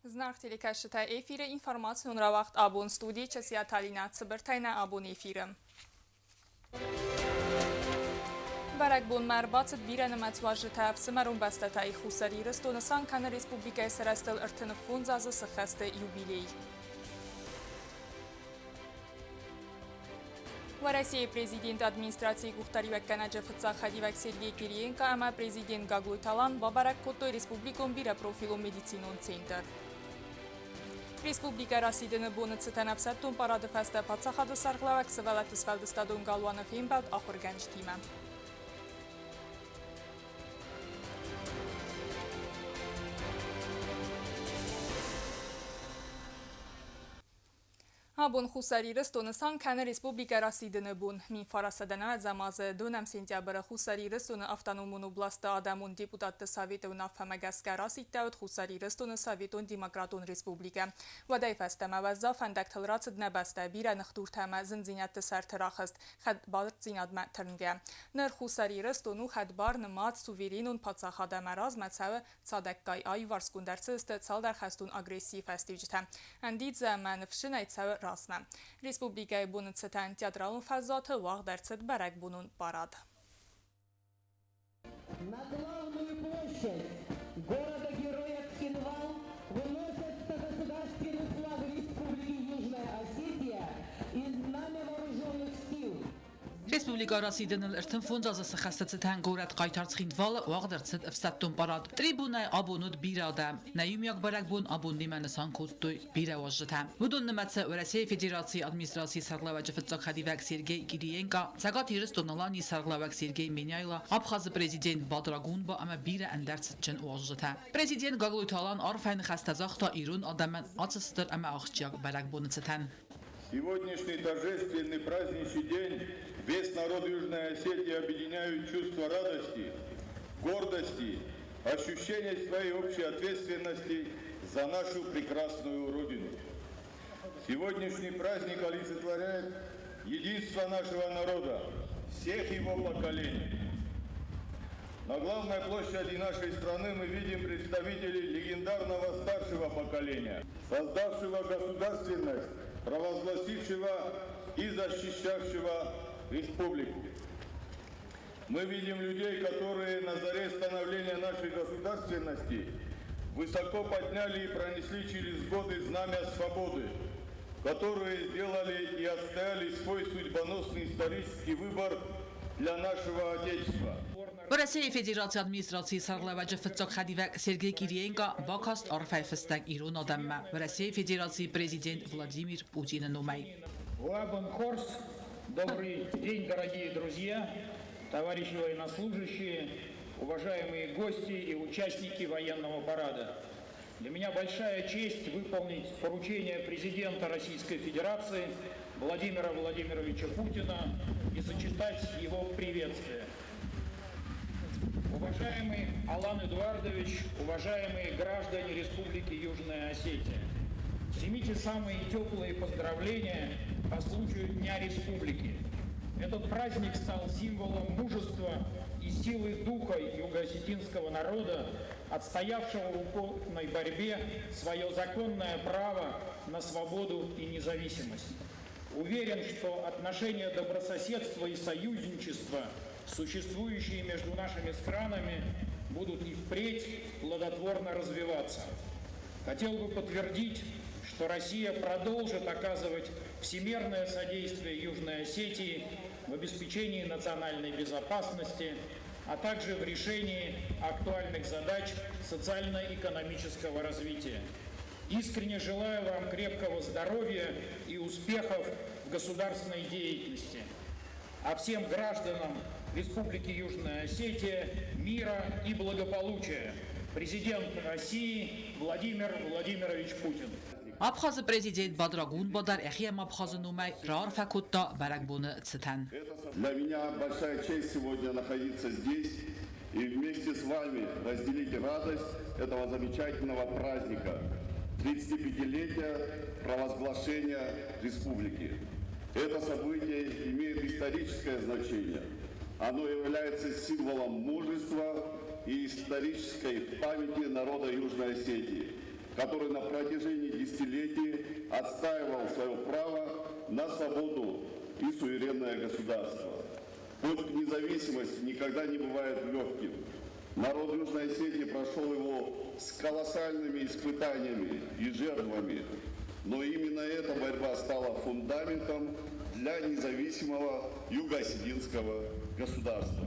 Знак телекашта эфира информационный равахт абун студии часия талина цыбыртайна абун эфирым. Барак бун марбацет бирен матважта в самарун бастатай хусари рестонасан кан республика сарастыл иртыныфун зазы сахасты юбилей. В России президент администрации Гухтаривак Наджафца Хадивак Сергей Кириенко, ама президент Гаглуй Талан, Бабарак Котой республиком бира профилу медицинон центр. Республика Расидыны буны цитанавсаттун парады фаста пацахады сарглавак сывалаты свалды стадун галуанов имбалд ахурганч тима. Абун хусари рестонасан кан республика Расидыны бун. Мин фарасадана замазы дунам сентябры хусари рестоны автономун областы адамун депутатты советы нафамагаска Расидтаут хусари рестоны советун демократун республика. Вадай фастама ваза фандактыл рацыдна баста бира нахтуртама зинзинятты сартырахыст хадбар зинадма тырнга. Ныр хусари рестону хадбар нымат суверенун пацахада мараз мацавы цадаккай ай варскундарцысты цалдар хастун агрессив астивжта. Андид заман вшинайцавы расна. Республика бунун цитан театралун фазаты вах дарцет барак бунун парад. На главную площадь города-героя Цхинвал выносятся государственный флаг Республики Южная Осетия и знамя вооруженных сил. Республика Расидыны иртынфун зазысы хастацы тангурат қайтар Цхинвал вағдарцыд эфсаттун парад. Трибуна абунуд бирада. Наюмяк барак бун абун диманысан куртуй бира вожжыта. Будун ныматсы Россия Федерации администрации сарглавачы Фыцак Хадивак Сергей Кириенко, цагат ирыстоналани сарглавак Сергей Меняйла, Абхазы президент Бадрагунба ама бира эндерцыджын вожжыта. Президент Гаглуй Талан арфайн хастазахта ирун адаман ацыстыр ама ахчак барак буны цитан. Сегодняшний торжественный праздничный день весь народ Южной Осетии объединяют чувство радости, гордости, ощущение своей общей ответственности за нашу прекрасную Родину. Сегодняшний праздник олицетворяет единство нашего народа, всех его поколений. На главной площади нашей страны мы видим представителей легендарного старшего поколения, создавшего государственность, провозгласившего и защищавшего республику. Мы видим людей, которые на заре становления нашей государственности высоко подняли и пронесли через годы знамя свободы, которые сделали и отстояли свой судьбоносный исторический выбор для нашего Отечества. В России Федерации администрации сарглавачы Фыцак Хадивак Сергей Кириенко вакаст арфайфыстак ирун адамма. В России Федерации президент Владимир Путин нумай. Лабанхорст, добрый день, дорогие друзья, товарищи военнослужащие, уважаемые гости и участники военного парада. Для меня большая честь выполнить поручение президента Российской Федерации Владимира Владимировича Путина и зачитать его приветствие. Уважаемый Алан Эдуардович, уважаемые граждане Республики Южная Осетия, примите самые теплые поздравления по случаю Дня Республики. Этот праздник стал символом мужества и силы духа юго-осетинского народа, отстоявшего в упорной борьбе свое законное право на свободу и независимость. Уверен, что отношения добрососедства и союзничества, существующие между нашими странами, будут и впредь плодотворно развиваться. Хотел бы подтвердить, что Россия продолжит оказывать всемирное содействие Южной Осетии в обеспечении национальной безопасности, а также в решении актуальных задач социально-экономического развития. Искренне желаю вам крепкого здоровья и успехов в государственной деятельности. А всем гражданам Республики Южная Осетия мира и благополучия. Президент России Владимир Владимирович Путин. Абхазы президент Бадрагун Бадар Эхиям Абхазы нумай рар факутта баракбуны цитан. Для меня большая честь сегодня находиться здесь и вместе с вами разделить радость этого замечательного праздника. 35-летия провозглашения республики. Это событие имеет историческое значение. Оно является символом мужества и исторической памяти народа Южной Осетии. который на протяжении десятилетий отстаивал свое право на свободу и суверенное государство. Путь к независимости никогда не бывает легким. Народ Южной Осетии прошел его с колоссальными испытаниями и жертвами, но именно эта борьба стала фундаментом для независимого юго-осетинского государства.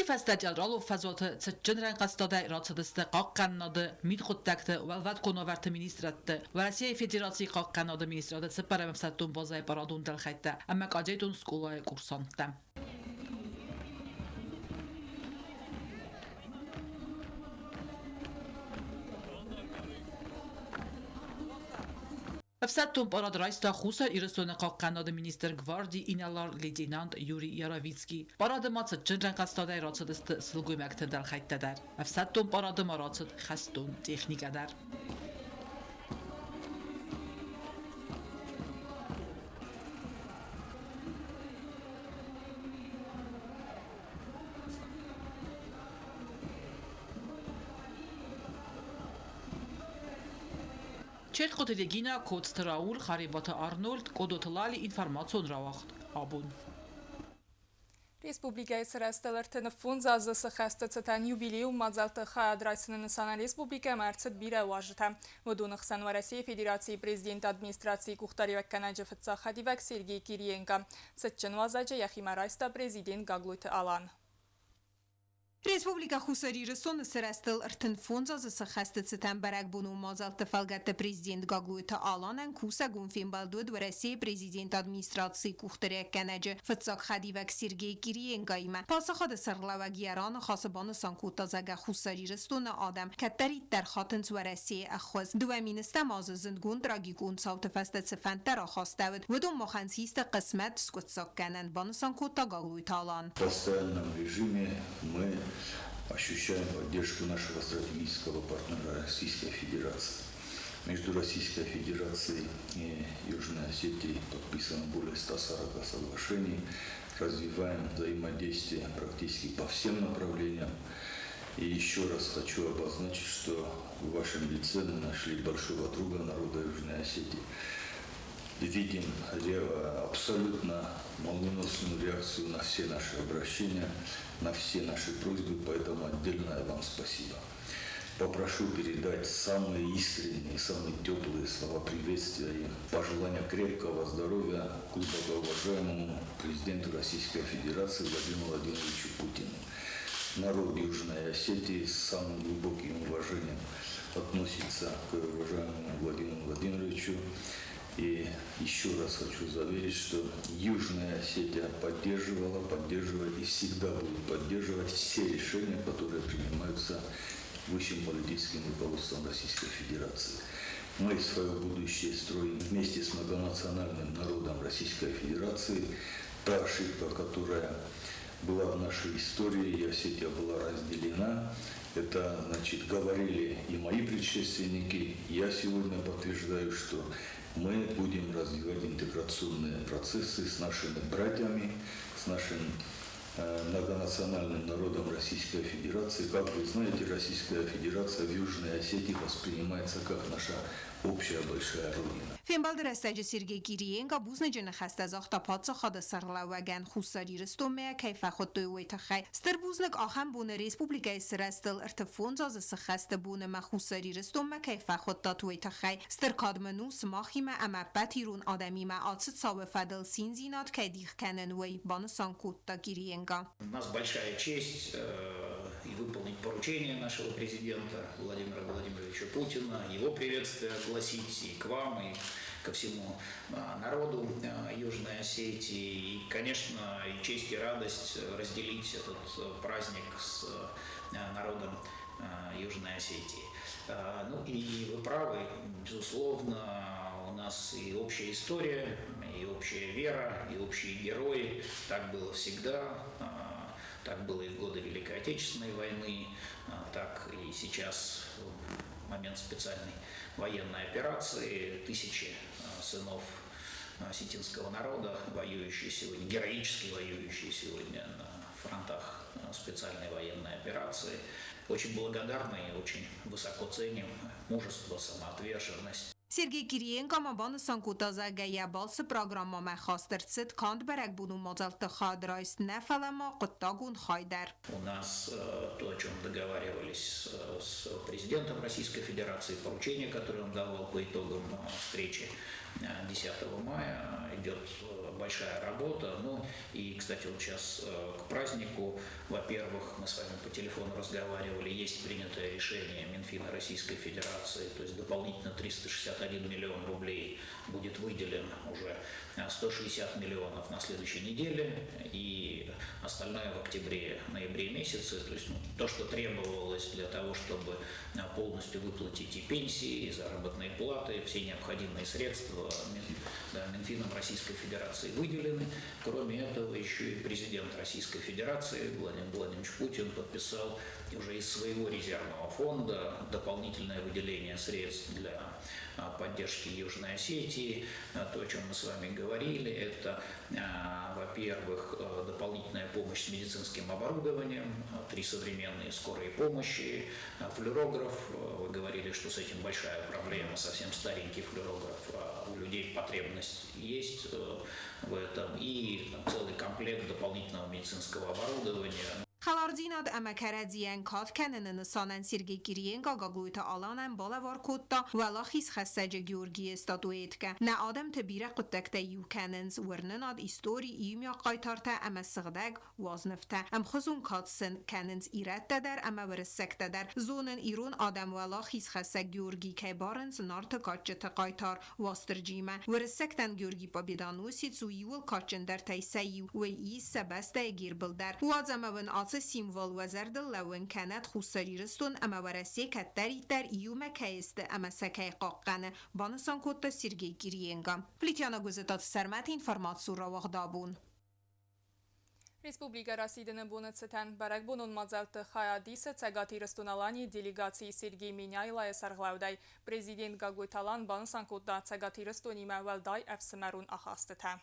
Festival Rollo versuchte zu Generalkastade Ratsadeste Kanada mit Kontakte welvat konverte ministrate Россия Федерации Канада министрate se parem satum bozai paradun delkhayta amma qajetun skolae kursanta Всаттум парад райста хуса ирсона Канада министр гвардии иналар лейтенант Юрий Яровицкий. Парады мацат Generalkastade Ratsadeste silguymekte delkhaytaдар. Всаттум парады маратсат хастун техникадар. Չերտ Ռեգինա Կոց Ռաուլ Խարիբաթը Արնոլդ Կոդոթլալի ինֆորմացիոն ռավախտ Աբուն Республикայի սրաստելրթն ֆունձ ազսը խաստացտան юбилеум մազալտը խայադրայցնը նսանան республիկա մәрցդ բիրը ուաժթա։ Ոդունը խսան России Федерации президент администрации Кухтаревак Канаджа Фцахадивак Сергей Кириенко. Сэтчен вазаджа Яхимарайста президент Гаглуйты Алан. Республика Хусари Ресона срастыл ртын фонза за сахастыцтан барак буну мазалты фалгатта президент Гаглуйта Аланан куса гунфин балдуд в России президент администрации Кухтаревак Канаджа Фцахадивак Сергей Кириенко има. Пасахад сарлава гиаран خاصبان سانکوتا زگه خوساری رستون آدم کتری در خاطن و رسی اخوز دوامین استماز زندگون دراگیگون سالت فست سفنت را خواسته بود و دو مخنسیست قسمت سکوت ساکنن بان سانکوتا Гаглуйта Алан. В постоянном режиме мы ощущаем поддержку нашего стратегического партнера Российской Федерации. Между Российской Федерацией и Южной Осетией подписано более 140 соглашений. Развиваем взаимодействие практически по всем направлениям. И еще раз хочу обозначить, что в вашем лице мы нашли большого друга народа Южной Осетии. Видим абсолютно молниеносную реакцию на все наши обращения, на все наши просьбы, поэтому отдельное вам спасибо. Попрошу передать самые искренние, самые теплые слова приветствия и пожелания крепкого здоровья глубоко уважаемому президенту Российской Федерации Владимиру Владимировичу Путину. Народ Южной Осетии с самым глубоким уважением относится к уважаемому Владимиру Владимировичу. И еще раз хочу заверить, что Южная Осетия поддерживала, поддерживает и всегда будет поддерживать все решения, которые принимаются высшим политическим руководством Российской Федерации. Мы свое будущее строим вместе с многонациональным народом Российской Федерации. Та ошибка, которая была в нашей истории, и Осетия была разделена, это, значит, говорили и мои предшественники. Я сегодня подтверждаю, что мы будем развивать интеграционные процессы с нашими братьями, с нашим многонациональным народом Российской Федерации. Как вы знаете, Российская Федерация в Южной Осетии воспринимается как наша общая большая родина. فیمبال درستاج سرگی گیریینگا بوزن جن خسته زاختا پاتسا خاد سرلاوگن خوساری رستومه کیف خود دوی تخی ستر بوزنک آخم بونه ریسپوبلیکای سرستل ارتفون زاز سخست بونه مخوساری رستومه کیف خود داتوی تخی ستر کادمنو سماخیم اما بطیرون آدمی ما آتست ساو فدل سینزینات که دیخ کنن وی بان سانکوت دا گیریینگا. У нас большая честь и выполнить поручение нашего президента Владимира Владимировича Путина, его приветствие огласить и к вам, и ко всему народу Южной Осетии. И, конечно, и честь, и радость разделить этот праздник с народом Южной Осетии. Ну и вы правы, безусловно, у нас и общая история, и общая вера, и общие герои. Так было всегда. Так было и в годы Великой Отечественной войны, так и сейчас, в момент специальной военной операции, тысячи сынов осетинского народа, воюющие сегодня, героически воюющие сегодня на фронтах специальной военной операции. Очень благодарны и очень высоко ценим мужество, самоотверженность. Сергей Кириенко мабансан кутазагая балсы программа хастерцит канд барак буну мазалты хадрайс нефалама куттагун хайдар. У нас то, о чем договаривались с президентом Российской Федерации, поручение, которое он давал по итогам встречи 10 мая, идет большая работа. Ну и, кстати, вот сейчас к празднику, во-первых, мы с вами по телефону разговаривали, есть принятое решение Минфина Российской Федерации, то есть дополнительно 361 миллион рублей будет выделен уже 160 миллионов на следующей неделе и остальное в октябре-ноябре месяце. То есть то, что требовалось для того, чтобы полностью выплатить и пенсии, и заработные платы, все необходимые средства Минфином Российской Федерации выделены. Кроме этого, еще и президент Российской Федерации Владимир Владимирович Путин подписал уже из своего резервного фонда дополнительное выделение средств для поддержки Южной Осетии. То, о чем мы с вами говорили, это, во-первых, дополнительная помощь с медицинским оборудованием, 3 современные скорые помощи, флюорограф. Вы говорили, что с этим большая проблема, совсем старенький флюорограф, у людей потребность есть в этом, и целый комплект дополнительного медицинского оборудования. Халардинад امکردیان کات کنن نسانن سرگی کریان گاگویت آلانن بالا وارکوتا ولاخیس خسج گیورگی استاتویت که نه آدم تبیره قطکت یو کننز ورنناد استوری ایمیا قایتارتا اما سغدگ وازنفته ام خزون کاتسن کننز ایرت در اما ورسکت در زونن ایرون آدم ولاخیس خسج گیورگی که بارنز نارت کاتجت قایتار واسترجیمه ورسکتن گیورگی پا بیدانوسی زویول کاتجن در تیسیو و ای سبسته گیر بلدر وازم ون سیموال وزرد لون کند خوصری رستون اما ورسی کتری در ایوم کهست اما سکه قاقنه بانسان کتا سرگی گیرینگم. پلیتیانا گوزتات سرمت اینفرماتسو را وغدابون. Республика Россия бунецетен барак бунун мазалты хаядиса цагати растуналани делегации Сергей Миняйлая сарглаудай президент Гагуйталан бансан кутта цагати растуни мавалдай эфсемерун ахастета.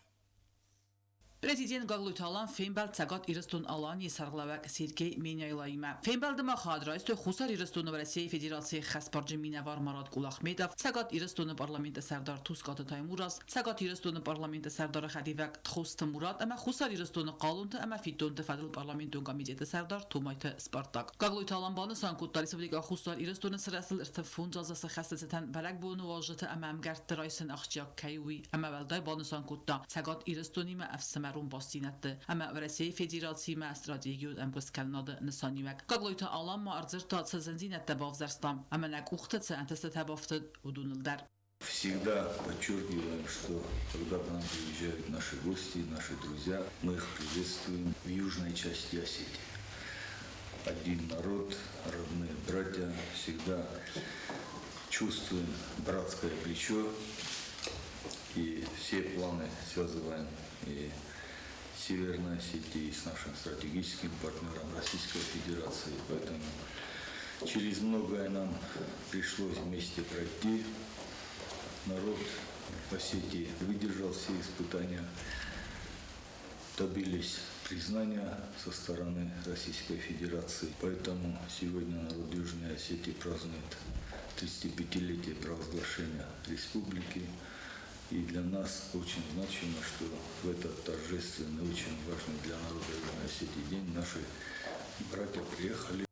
Президент Гаглуталан фембал цагат ирстун алани сарглавак Сергей Миняйлайма. Фембал дма хадрайст хусар ирстун в России Федерации хаспарджи Минавар Марат Гулахмедов, цагат ирстун парламента сардар Тускат Таймурас, цагат ирстун парламента сардар Хадивак Тхуст Мурат, ама хусар ирстун Қалунт, ама фитун федерал парламентун комитет сардар Тумайт Спартак. Гаглуталан банасан кутта республика хусар ирстун срасл иртфунза за хастатан барак буну важта ама амгарт райсен ахчак кайуи, ама валдай банасан кутта цагат ирстуни ма афсамар باستینت اما ورسیه فدراسی ما استراتژی ام بسکناد نسانی مک قبلویت آلام ما ارزشت سزنزینت تبافزرستم اما نکوخت سنتست تبافت ودونل در. Всегда подчеркиваем, что когда к нам приезжают наши гости, наши друзья, мы их приветствуем в южной части Осетии. Один народ, родные братья, всегда чувствуем братское плечо и все планы связываем и Северной Осетии с нашим стратегическим партнером Российской Федерации. Поэтому через многое нам пришлось вместе пройти. Народ Осетии выдержал все испытания, добились признания со стороны Российской Федерации. Поэтому сегодня народ Южной Осетии празднует 35-летие провозглашения республики. И для нас очень значимо, что в этот торжественный, очень важный для народа Южной Осетии день наши братья приехали.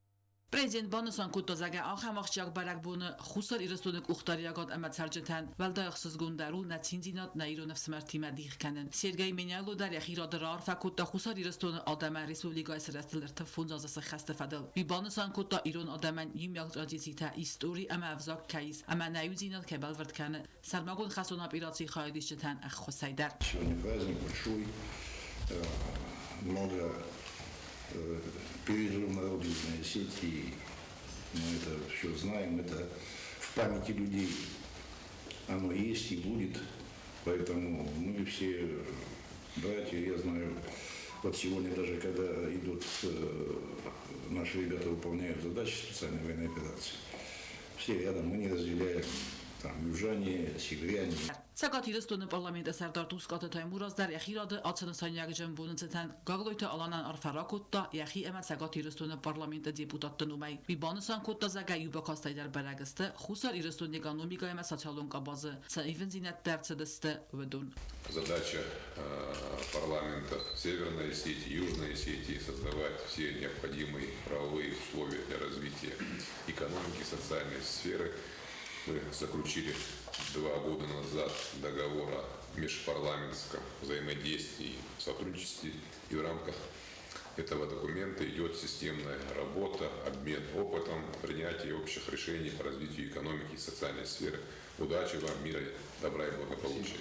Президент بانسان کتا زگه آخر مخشیاک برک بونه خسر ایرستونک اختاریاگات اما سرجتن ولدای خصوصگون درو نتینزینات نیرو نفس مرتیمه دیخ کنن سرگی منیالو در یخیرا درار فکتا خسر ایرستون آدم رسپوبلیکای سرستل ارتفون زازس خست فدل بی بانسان کتا ایرون آدمن یم یک راجیزی تا ایستوری اما افزاک کیس اما نیوزینات که بلورد کنه سرماگون خصونا پیراتی خواهدیش جتن اخ خسیدر. Сегодня праздник большой, много пережил народ Южной Осетии, мы это все знаем, это в памяти людей оно есть и будет, поэтому мы все братья, я знаю, вот сегодня даже когда идут наши ребята выполняют задачи специальной военной операции, все рядом, мы не разделяем там южан. содержание, северяне. Սակաթիրստոնը պարլամենտը սարդարտուս կատետայմուրած դար յախիրադը ացնսանյակ ջմբունը ցտան գագլոյթը ալանան արֆարակոտտա յախի էմա սակաթիրստոնը պարլամենտը դեպուտատտնումայ վիբանսան կոտտազագա յուբակաստայդար բարագստը խուսար իրստոնի էկոնոմիկա էմա սոցիալոն կաբազը սայվենզինատ դերցդստը վդուն. Задача парламента Северной Осетии, Южной Осетии создавать все необходимые правовые условия для развития экономики, социальной сферы. Мы заключили 2 года назад договор о межпарламентском взаимодействии и сотрудничестве, и в рамках этого документа идет системная работа, обмен опытом, принятие общих решений по развитию экономики и социальной сферы. Удачи вам, мира, добра и благополучия.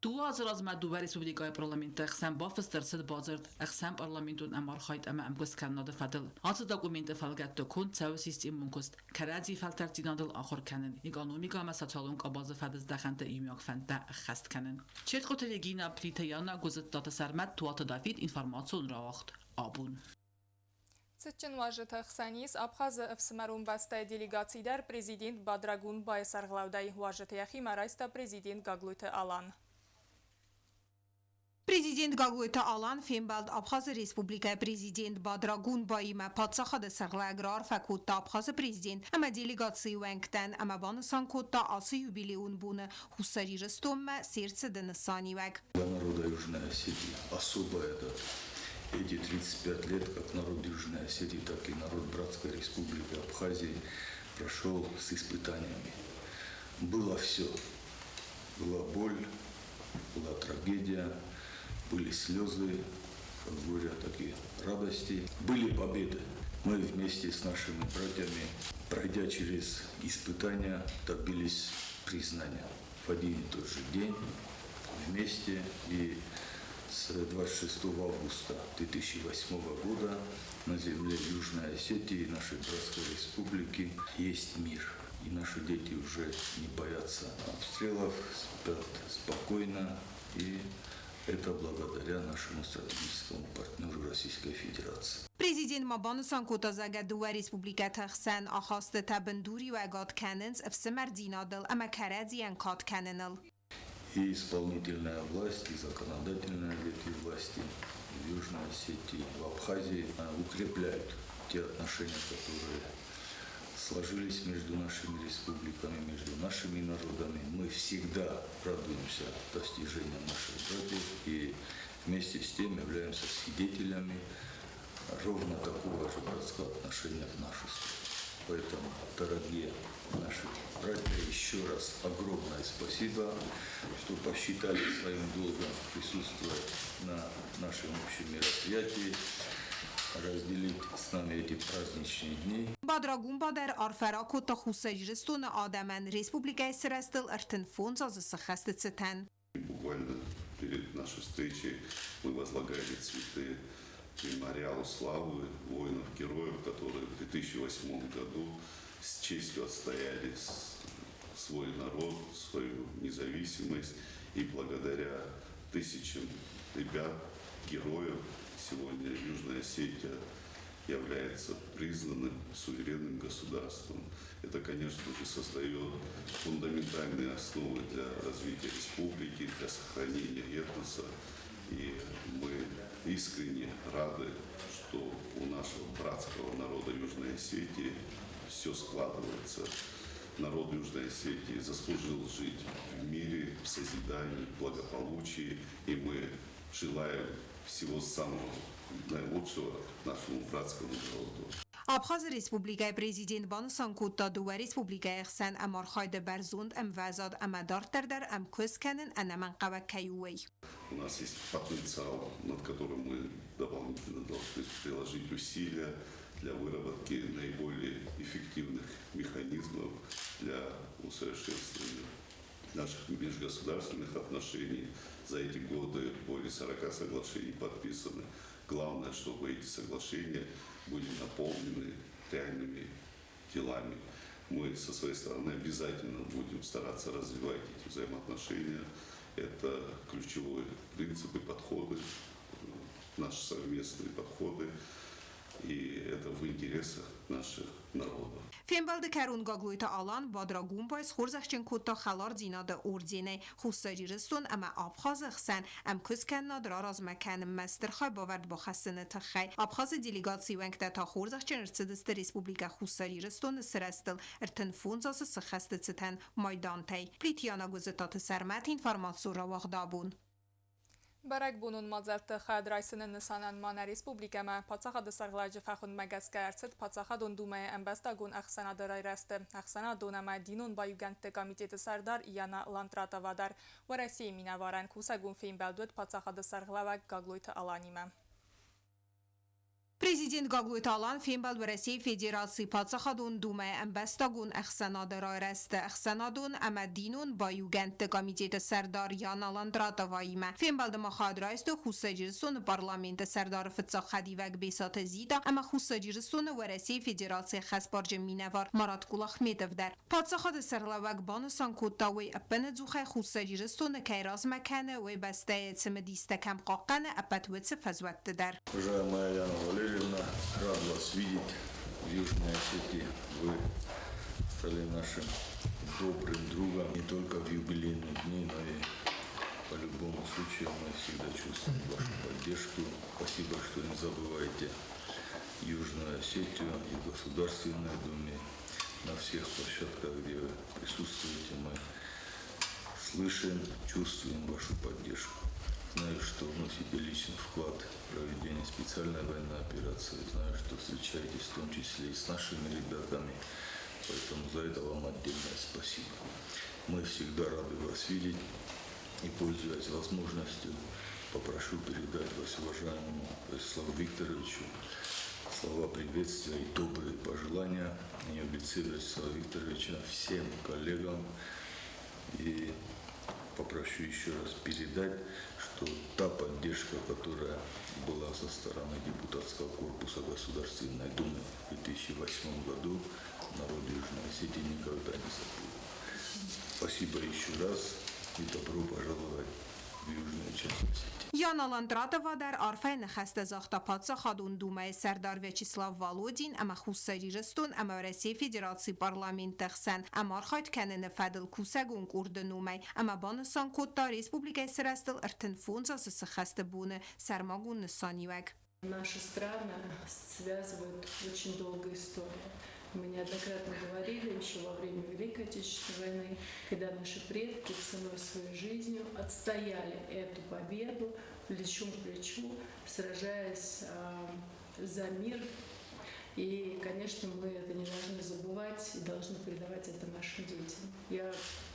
Դուազր ազմադուվեր Ռեսպուբլիկայի պարլամենտը խսան բաֆս դրսդ բազրդ խսան պարլամենտուն ամարխայտ ամա ամգսկաննադը ֆադել ածը դոկումենտը ֆալգատը կոն ցավը սիստեմ մունկոst քարածի ֆալտարտինադլ ախորքանն էկոնոմիկա ամա սոցիալոն կաբազը ֆադես դախանտը իմյակ ֆանտա խաստկանն չեթկոտելեգինա պլիտեյանա գոզտ տատասարմատ туата Давид ինֆորմացիոն ռախտ աբուն Цычин важет хсанис Абхаза всемарун баста делегацидар президент Бадрагун Байсарглаудай важет яхи марайста президент Гаглуйте Алан. Президент Гаглуйте Алан фембалд Абхаза Республика президент Бадрагун Байма Патсахада Сарлаграр Факутта Абхаза президент ама делегации Венктен ама Банасан Котта Асы юбилеун буна Хусари Ростомма сердце Денасани Век. Для народа Южной Осетии особо это эти 35 лет, как народ Южной Осетии, так и народ Братской Республики Абхазии прошел с испытаниями. Было все. Была боль, была трагедия, были слезы, как говорят, такие радости. Были победы. Мы вместе с нашими братьями, пройдя через испытания, добились признания. В один и тот же день, вместе, и с 26 августа 2008 года на земле Южной Осетии и нашей Братской Республики есть мир. И наши дети уже не боятся обстрелов, спят спокойно. И это благодаря нашему стратегическому партнеру Российской Федерации. Президент Мабансан Котазага Дува Республика Тахсан ахасты табындури вагат каненс всемардинадл ама карадзиян кат каненал. И исполнительная власть, и законодательная ветви власти в Южной Осетии, в Абхазии укрепляют те отношения, которые сложились между нашими республиками, между нашими народами. Мы всегда радуемся достижениям наших братьев и вместе с тем являемся свидетелями ровно такого же братского отношения в нашу страну. Поэтому, дорогие наши братья, еще раз огромное спасибо, что посчитали своим долгом присутствовать на нашем общем мероприятии, разделить с нами эти праздничные дни. Бадрагун Бадар Арфаракота Хусаджистона Адаман Республика Срестел Артенфон за Сахастецетен. Буквально перед нашей встречей мы возлагали цветы мемориалу славы воинов-героев, которые в 2008 году с честью отстояли свой народ, свою независимость. И благодаря тысячам ребят, героев, сегодня Южная Осетия является признанным суверенным государством. Это, конечно же, создает фундаментальные основы для развития республики, для сохранения этноса. И мы искренне рады, что у нашего братского народа Южной Осетии все складывается. Народ Южной Осетии заслужил жить в мире, в созидании, в благополучии. И мы желаем всего самого наилучшего нашему братскому народу. Абхаз Республика президент Бансан Котта Дува Республика Ихсан Амар Хайда Барзунд Вазад Амадартер Амкосканен Анаманкава Каюей. У нас есть потенциал, над которым мы дополнительно должны приложить усилия для выработки наиболее эффективных механизмов для усовершенствования наших межгосударственных отношений. За эти годы более 40 соглашений подписаны. Главное, чтобы эти соглашения были наполнены реальными делами. Мы со своей стороны обязательно будем стараться развивать эти взаимоотношения. Это ключевые принципы, подходы, наши совместные подходы. И это в интересах наших народов. Фембалды Карун Гаглуйта Алан Бадрагун Байс Хорзахчен Кута Халар Зинада Урдзине Хусариристун Ама Абхазахсан Ам Кускан Надра Размакан Мастерхай Бавард Бахасene Тахай Абхаз делегации Венкта Та Хорзахчен Рцедست Республика Хусариристун Срестл Ртен Фунзас Сахастецетен Майдантай Плитьяна Гузетат Сармат информацию Вагдабун Բարակ բունուն մազարտ խադ ռայսնն նսանան մանա ռեսպուբլիկամա պացախադը սարգլաջը ֆախուն մագասկայարցդ պացախադոն դումայ ամբաստագուն ախսանադարայրաստը ախսանադոնամա դինոն բայուգանտե կամիտետը սարդար իանա լանտրատավադար վարասիի մինավարան կուսագուն ֆիմ բալդուետ պացախադը սարգլավակ գագլույթը ալանիմա Президент Гаглуйт Алан Фембал в России Федерации Пацахадун Думая Амбастагун Ахсанада Райрасты Ахсанадун Амадинун Баюгенты Комитета Сардар Яна Ландратаваима Фембал да Махадрайсту Хусаджирсун парламента Сардар Фацахадивак Бесата Зида Ама Хусаджирсун в России Федерации Хаспарджи Минавар Марат Кулахметов дар Пацахад Сарлавак Банусан Кутауи Апанадзухай Хусаджирсун Кайраз Макана Уи Бастая Цемадистакам Қақана Апатвиц Фазват дар Уважаемая Яна Валерьевна, рад вас видеть в Южной Осетии. Вы стали нашим добрым другом не только в юбилейные дни, но и по любому случаю мы всегда чувствуем вашу поддержку. Спасибо, что не забываете Южную Осетию и в Государственной Думе. На всех площадках, где вы присутствуете, мы слышим, чувствуем вашу поддержку. Знаю, что вносите личный вклад в проведение специальной военной операции. Знаю, что встречаетесь в том числе и с нашими ребятами. Поэтому за это вам отдельное спасибо. Мы всегда рады вас видеть. И, пользуясь возможностью, попрошу передать вас уважаемому Вячеславу Викторовичу слова приветствия и добрые пожелания и в лице Вячеслава Викторовича всем коллегам. И попрошу еще раз передать, что та поддержка, которая была со стороны депутатского корпуса Государственной Думы в 2008 году, народ Южной Осетии никогда не забудет. Спасибо еще раз и добро пожаловать в Южную часть Осетии. Яна Ландратова در عرفه نخست زاخت پادشاهان دومه سردار وچسلاو والودین اما خوسریرستون اما رسی فدراسی پارلمنت تخسن اما خواهد کنن فدل کوسگون کردنومه اما بانسان کوتا республика سرستل ارتن فونزاس سخست بونه سرماگون نسانیوگ. Наши страны связывают очень долгая история. Мы неоднократно говорили еще во время Великой Отечественной войны, когда наши предки ценой своей жизнью отстояли эту победу плечом к плечу, сражаясь за мир. И, конечно, мы это не должны забывать и должны передавать это нашим детям. Я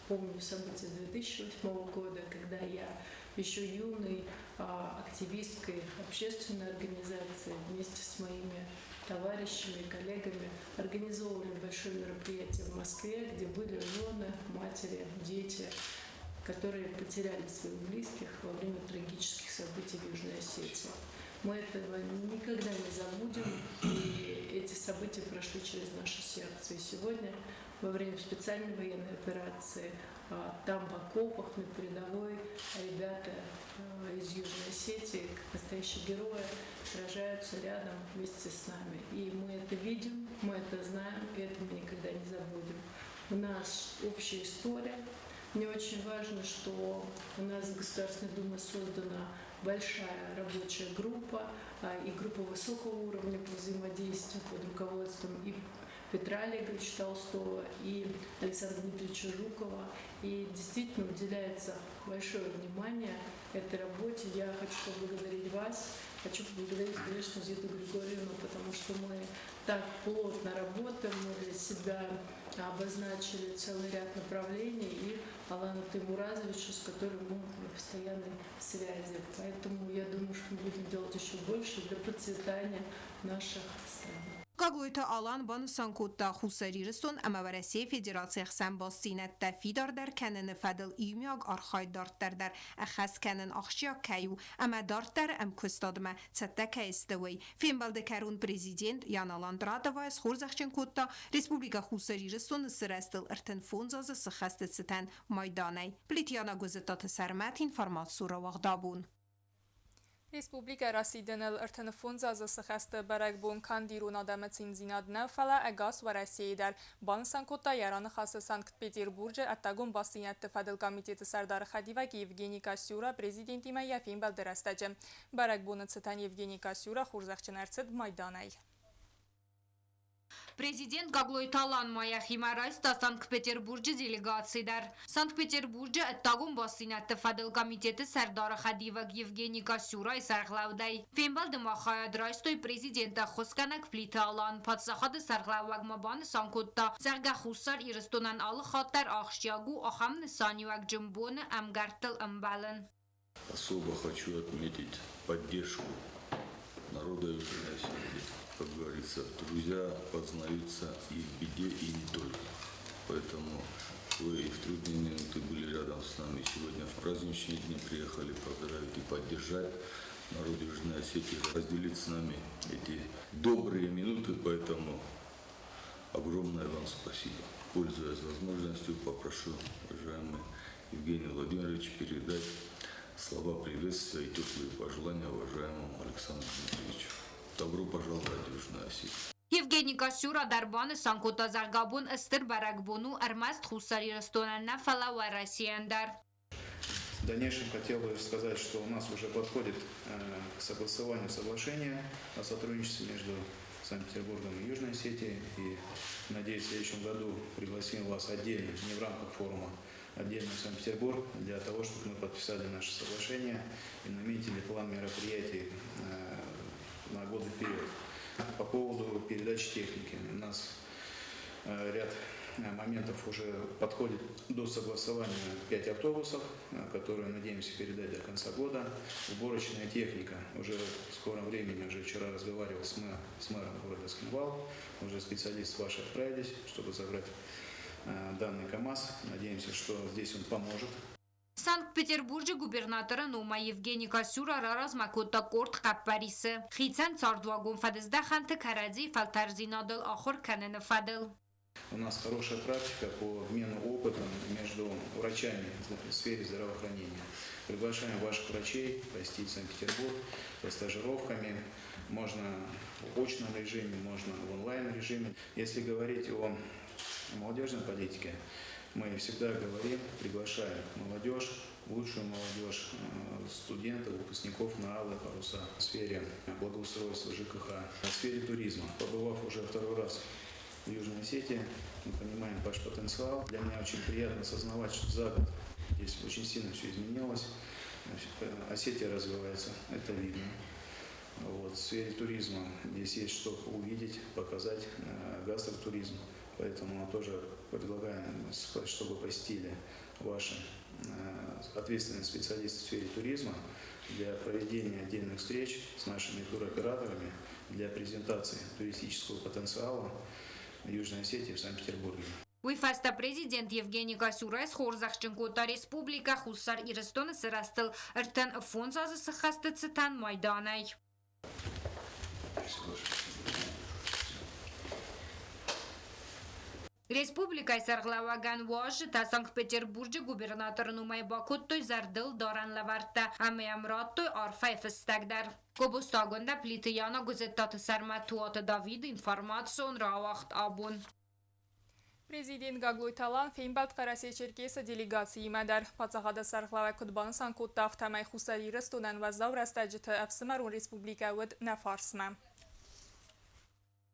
помню события 2008 года, когда я еще юной активисткой общественной организации вместе с моими товарищами, коллегами организовывали большое мероприятие в Москве, где были жены, матери, дети, которые потеряли своих близких во время трагических событий в Южной Осетии. Мы этого никогда не забудем, и эти события прошли через наше сердце. И сегодня, во время специальной военной операции, там в окопах на передовой ребята из Южной Осетии, как настоящие герои, сражаются рядом вместе с нами. И мы это видим, мы это знаем, и это мы никогда не забудем. У нас общая история. Мне очень важно, что у нас в Государственной Думе создана большая рабочая группа и группа высокого уровня по взаимодействию под руководством и Петра Олеговича Толстого и Александра Дмитриевича Жукова. И действительно уделяется большое внимание этой работе. Я хочу поблагодарить вас, хочу поблагодарить, конечно, Зиту Григорьевну, потому что мы так плотно работаем, мы для себя обозначили целый ряд направлений, и Алану Таймуразовичу, с которым мы на постоянной связи. Поэтому я думаю, что мы будем делать еще больше для процветания наших стран. Гаглуйта Алан бانوسان کوتا خوسریرستون اما ورسی فدراسیون خسن باستینت تفیدار در کنن فدل ایمیاگ آرخاید دارت در اخص کنن آخشیا کیو اما دارت در ام کستادمه ستکه استوی فیلم بالده کرون پریزیدنت یان آلان درات وایس خورزخچن کوتا ریسپوبلیکا خوسریرستون سرستل ارتن فونزاز سخست ستن مایدانی پلیتیانا گوزتات سرمت اینفرماسورا وغدابون Respublika Rasiden Ertenfunza zăsăheste berekbun kandirun adamățin zinad nevfele egas ve Resiye der Bansankota yaranı xası Sankt-Peterburg'e ettagun basiyet tefadil komiteti serdar Xadivak Yevgeniy Kasyura prezidentime yefin belderestece. Berekbunu çıtan Yevgeniy Kasyura xurzaqçın erçid Maydanay. Президент Гаглойталан Майя Химарайста Санкт-Петербург'e делегациядar. Санкт-Петербурg'e ettagum basiyet tefadil komiteti serdar Xadivak Yevgeniy Kasyura sarglavday. Fembal demaxaya draystoy prezidenta xoskanak plita alan patsaxad sarglavak maban Sankotta sarga xussar iristonan alı xatter axşyagu axam nisaniwak jambon amgartel ambalan. Особо хочу отметить поддержку народа Южной Осетии. Как говорится, друзья познаются и в беде, и не только. Поэтому вы и в трудные минуты были рядом с нами. Сегодня в праздничные дни приехали поздравить и поддержать народ Южной Осетии, разделить с нами эти добрые минуты. Поэтому огромное вам спасибо. Пользуясь возможностью, попрошу уважаемый Евгений Владимирович передать слова приветствия и теплые пожелания уважаемому Александру Дмитриевичу. Добро пожаловать в Южную Осетию. Yevgeniy Kasyura Darbani Sankota Zargabun Estır Barakbunu Ermast Хусари Ростонана Фалава Россияндар. В дальнейшем хотел бы сказать, что у нас уже подходит к согласованию соглашения о сотрудничестве между Санкт-Петербургом и Южной Осетией. И, надеюсь, в следующем году пригласим вас отдельно, не в рамках форума, отдельно в Санкт-Петербург, для того, чтобы мы подписали наше соглашение и наметили план мероприятий на годы вперед. По поводу передачи техники. У нас ряд моментов уже подходит до согласования 5 автобусов, которые надеемся передать до конца года. Уборочная техника. Уже в скором времени, уже вчера разговаривал с мэром города Скинвал. Уже специалисты ваши отправились, чтобы забрать данный КАМАЗ. Надеемся, что здесь он поможет. Санкт-Петербург'e gubernatorı Numa Yevgeniy Kasyura Raraz Makota Kort Qapparisi. Xitsan Tsardvagun Fadizda Xanты Карадзи Фалтарзинадыл Ахор Канена Фадыл. У нас хорошая практика по обмену опытом между врачами в сфере здравоохранения. Приглашаем ваших врачей посетить Санкт-Петербург со стажировками. Можно в очном режиме, можно в онлайн режиме. Если говорить о молодежной политике, мы всегда говорим, приглашаем молодежь, лучшую молодежь, студентов, выпускников на алые паруса в сфере благоустройства ЖКХ, в сфере туризма. Побывав уже второй раз в Южной Осетии, мы понимаем ваш потенциал. Для меня очень приятно осознавать, что за год здесь очень сильно все изменилось. Осетия развивается, это видно. Вот, в сфере туризма здесь есть что увидеть, показать, гастротуризм. Поэтому тоже предлагаем, чтобы посетили ваши ответственные специалисты в сфере туризма для проведения отдельных встреч с нашими туроператорами для презентации туристического потенциала Южной Осетии в Санкт-Петербурге. Уйфаста президент Евгений Касюрайс Хорзахченкота Республика Хуссар Ирестон Сырастыл Эртен Фонзазы Сахасты Цитан Майданай. Республика Сарглаваган Вожи та Санкт-Петербург'e gubernatorı Numay Bakuttoy Zardıl Doran Lavarta Amyamrattoy Arfay Fistagdar. Kobustagunda Plitiyana Guzettatı Sarmatuatı David informasyon Ravaxt Abun. Prezident Гаглойталан Феймбалт Қарасе Черкеса делегации Мадар Пацахада Сархлава Кудбан Санкутта Автамай Хусари Рестунан Ваздав Растаджита Афсамарун Республика Уд Нафарсма.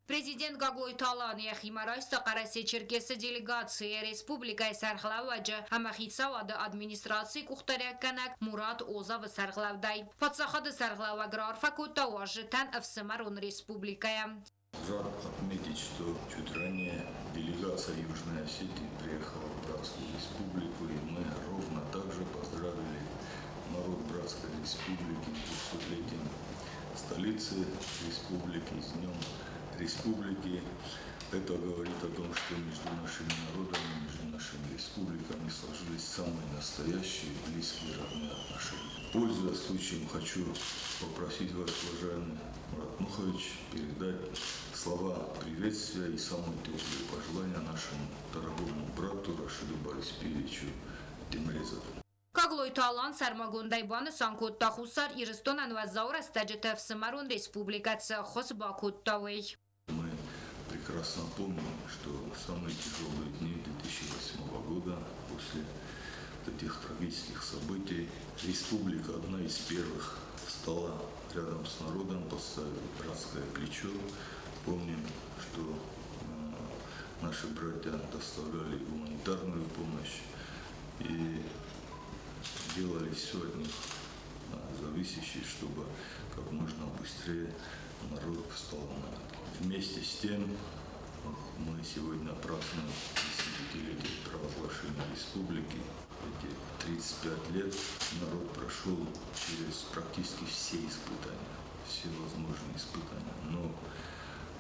Президент Гаглойталан Яхимарайста Қарасе Черкеса делегации Республика Сархлаваджа Амахицавады администрации Кухтаряканак Мурат Оза Сархлавдай. Пацахада Сархлава Грарфа Кутта Уажитан Афсамарун Республикая. Рад отметить, что чуть ранее делегация Южной Осетии приехала в Братскую Республику, и мы ровно так же поздравили народ Братской Республики с 200-летием столицы республики, с Днем Республики. Это говорит о том, что между нашими народами, между нашими республиками сложились самые настоящие, близкие, равные отношения. Пользуясь случаем, хочу попросить вас, уважаемый Мурат Нухович, передать слова приветствия и самые теплые пожелания нашему дорогому брату Рашиду Борисовичу Темрезову. Կագլոյթալան սարմագոնդայբանը սանքոտ տախուսար իրստոնան վազաուր աստաջետև սմարուն республикация խոս բակուտտավեյ. Мы прекрасно помним, что в самые тяжелые дни 2008 года, после этих трагических событий, республика одна из первых встала рядом с народом, поставила братское плечо. Помним, что наши братья доставляли гуманитарную помощь и делали все от них зависящее, чтобы как можно быстрее народ встал на ноги. Вместе с тем мы сегодня празднуем десятилетие провозглашения республики. Эти 35 лет народ прошел через практически все испытания, все возможные испытания, но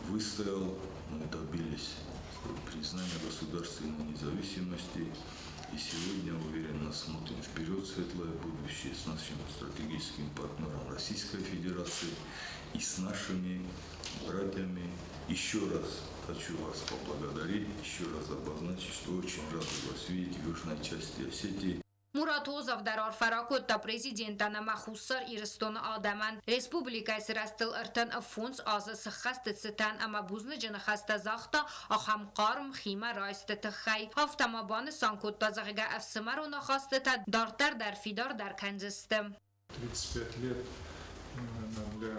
выстоял, мы добились признания государственной независимости. И сегодня уверенно смотрим вперед в светлое будущее с нашим стратегическим партнером Российской Федерации и с нашими братьями. Еще раз хочу вас поблагодарить, еще раз обозначить, что очень рад вас видеть в южной части Осетии. Մուրադ Հոզավ դար արֆարակոտ տա պրեզիդենտանը մախուսար իրստոն ադաման ռեսպուբլիկայ սրաստել ըրտն ըֆունց ազը սխաստը ցտան ամա բուզնը ջնը խաստա զախտա ախամ qarm խիմա ռայստը թխայ ավտամաբանը սանքոտ տա զաղգա əfsımarona խաստը տա դարտար դար ֆիդար դար քանջստը 35 лет для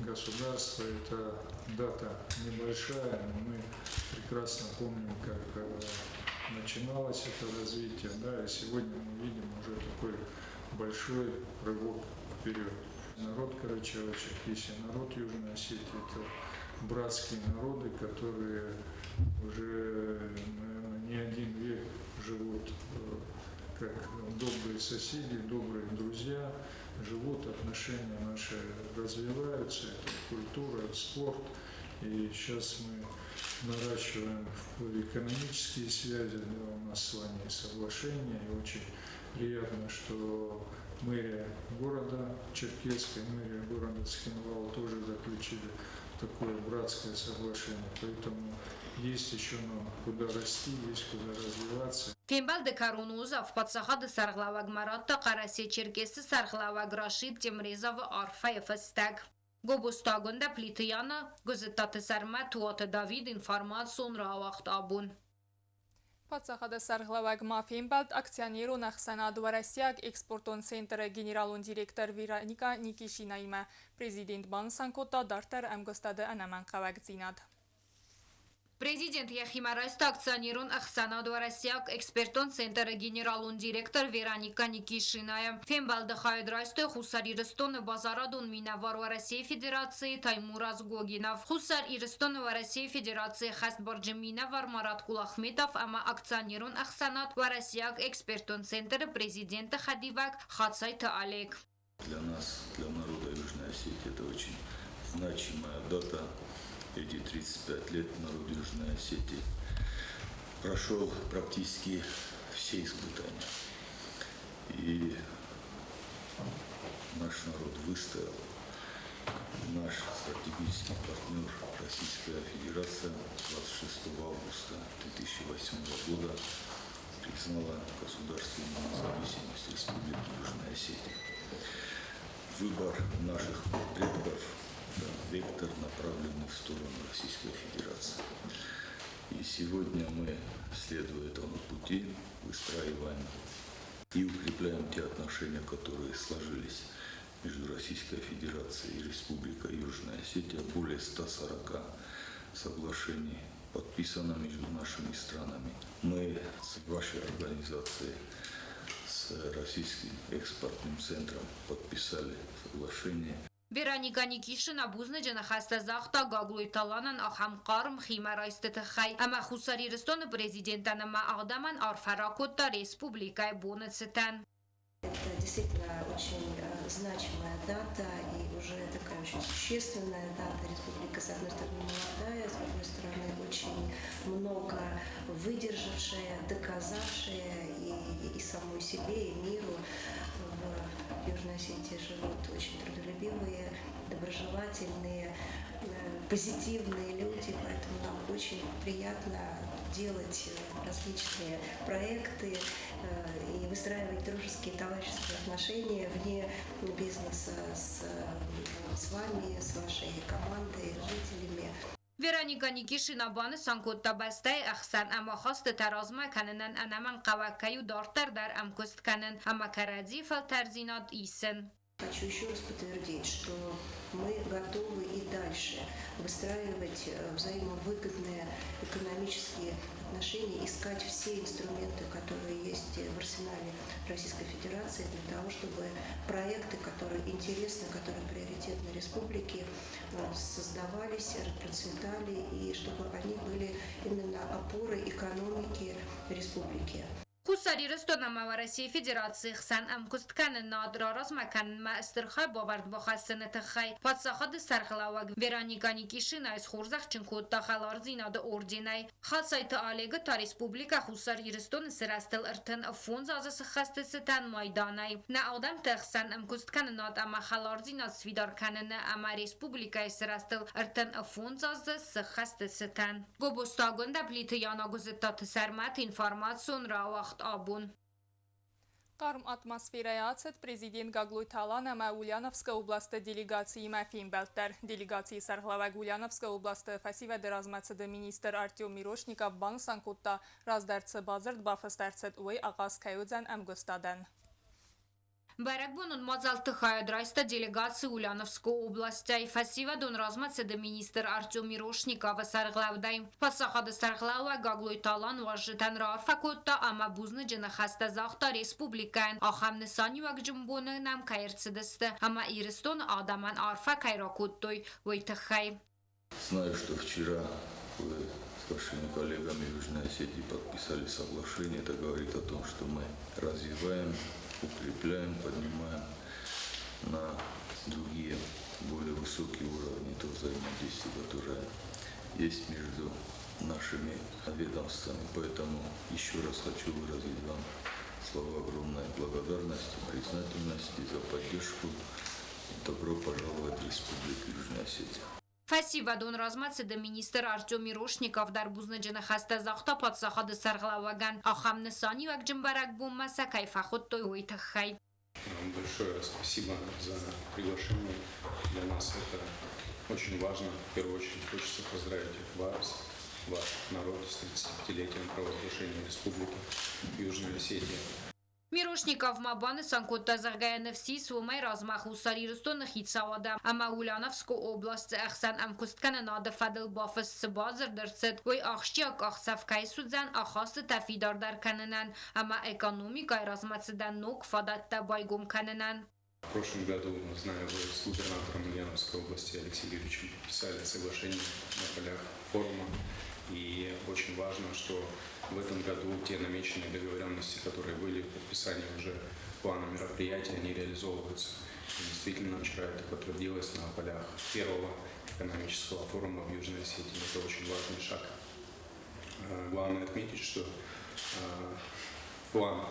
государства это дата небольшая, но мы прекрасно помним, как начиналось это развитие, да, и сегодня мы видим уже такой большой рывок вперед. Народ Карачаево-Черкесии, народ Южной Осетии – это братские народы, которые уже, наверное, не один век живут как добрые соседи, добрые друзья, живут, отношения наши развиваются, это культура, спорт. И сейчас мы наращиваем экономические связи, да, у нас с вами соглашения, и очень приятно, что мэрия города Черкесска, мэрия города Цхинвал тоже заключили такое братское соглашение, поэтому есть еще куда расти, есть куда развиваться. Фембал де Карунузов подсахады сарглаваг Маратта Карасе Черкессы сарглаваг Рашид Темрезов Арфаев стаг. Գոբոստագոնդա պլիտյանը գոզետատը սարմա թուոտը Դավիդ ինֆորմացիոն ռավախտ աբուն Պատսախադը սարղլավագ մաֆիմբալտ ակցիաներու նախսանադուարասյակ էքսպորտոն սենտրը գեներալուն դիրեկտոր Վիրանիկա Նիկիշինայմը Պրեզիդենտ բանսանքոտա դարտար ամգոստադը անաման խավակ ծինատ Президент Яхимарайста акционерон Ахсанадуарасяк экспертон центра генералун директор Вероника Никишиная. Фембалда хайдрайсты Хусар Ирстон Базарадун Минавар России Федерации Таймураз Гогинов. Хусар Ирстон России Федерации Хасборджи Минавар Марат Кулахметов, ама акционерон Ахсанад Варасяк экспертон центра президента Хадивак Хацайта Олег. Для нас, для народа Южной Осетии, это очень значимая дата. Эти 35 лет народ Южной Осетии прошел практически все испытания. И наш народ выстоял. Наш стратегический партнер Российская Федерация 26 августа 2008 года признала государственную независимость Республики Южная Осетия. Выбор наших предков вектор, направленный в сторону Российской Федерации. И сегодня мы, следуя этому пути, выстраиваем и укрепляем те отношения, которые сложились между Российской Федерацией и Республикой Южная Осетия. Более 140 соглашений подписано между нашими странами. Мы с вашей организацией, с Российским экспортным центром подписали соглашение. Վերանիկա Նիկիշն աբուզնը ջնախաստը զախտա գագլույտալանն ախամ qarm խիմարայստը թխայ ամա խուսար իրստոնը президентանը ма աղդաման արֆարակոտտա республикай бонը цитан. Это действительно очень значимая дата и уже такая очень существенная дата. Республика, с одной стороны, молодая, с другой стороны, очень много выдержавшая, доказавшая и самой себе, и миру. В Южной Осетии живут очень трудолюбивые, доброжелательные, позитивные люди, поэтому нам очень приятно делать различные проекты и выстраивать дружеские дружеские, товарищеские отношения вне бизнеса с вами, с вашей командой, жителями. Вероника Никишина баны санкутта бастай ахсан ама хаст таразма кананан анаман qawakkayu дартар дар амкуст канан ама каради фал тарзинат исен. Хочу еще раз подтвердить, что мы готовы и дальше выстраивать взаимовыгодные экономические отношения, искать все инструменты, которые есть в арсенале Российской Федерации для того, чтобы проекты, которые интересны, которые приоритетны республике, создавались, процветали и чтобы они были именно опорой экономики республики. Хусари Ростона России Федерации Хсан Амкуст Канен Надра Размакан Мастерхай Бавард Бахасенетахай Подсахад Сархлаваг Вероника Никишина из Хурзах Чинкутта Халарзина до Ординай Хасайта Алега Республика Хусари Ростон Сирастел Иртен Фунза Засахастесетан Майданай На Адам Техсан Амкуст Канен Над Ама Халарзина Свидар Канен Ама Республика Сирастел Иртен Фунза Засахастесетан Гобустагунда Плиты Яна Гузетат Сармат Информацион Рауахт Abun. Կարմ атмосферայացետ Պրեզիդենտ Գագլույթ Ալանը Ուլյանովսկա օբլաստը դելեգացիի մաֆին բելտեր։ Դելեգացիի Սարխլավագ Ուլյանովսկա օբլաստը ֆասիվա դրազմացը մինիստր Արտյոմ Միրոշնիկավ բանսանկուտտա ռազդարցը բազրդ բաֆստարցետ ուй աղասկայոձան ամգոստադան։ Баракбунун мазалтыхая драйста делегации Ульяновской области. Фасива дон размацеда министр Артем Мирошникова сарглавдай. Пасахада сарглава Гаглой Талан важитан рарфакутта ама бузны дженахаста захта республикан. Ахам несани вак джумбуны нам кайрцедесте. Ама иристон адаман арфа кайракуттой войтахай. Знаю, что вчера вы с вашими коллегами в Южной Осетии подписали соглашение. Это говорит о том, что мы развиваем, укрепляем, поднимаем на другие, более высокие уровни то взаимодействия, которое есть между нашими ведомствами. Поэтому еще раз хочу выразить вам слова огромной благодарности, признательности за поддержку. Добро пожаловать в Республику Южная Осетия. Фасива дон размацеда министр Артем Мирошников дар бузнеджена хаста захта подсахады сарглаваган. Ахам несани вак джимбарак буммаса кайфахот той уйтахай. Большое спасибо за приглашение. Для нас это очень важно. В первую очередь хочется поздравить вас, ваш народ с 35-летием провозглашения Республики Южная Осетия. Мирошников Мабаны Санкутта Заргаяневси Сумай Размаху Сарирустон Хитсавада Ама Ульяновской области Ахсан Амкусткана Нада Фадл Бафас Сбазар Дерцет Ой Ахщак Ахсавкай Судзан Ахасты Тафидар Дар Кананан Ама экономика Размацедан Нук Фадатта Байгум Кананан. В прошлом году, знаю, вы с губернатором Ульяновской области Алексеем Юрьевичем подписали соглашение на полях форума. И очень важно, что в этом году те намеченные договоренности, которые были в подписании уже плана мероприятий, они реализовываются. И действительно, вчера это подтвердилось на полях первого экономического форума в Южной Осетии. Это очень важный шаг. Главное отметить, что план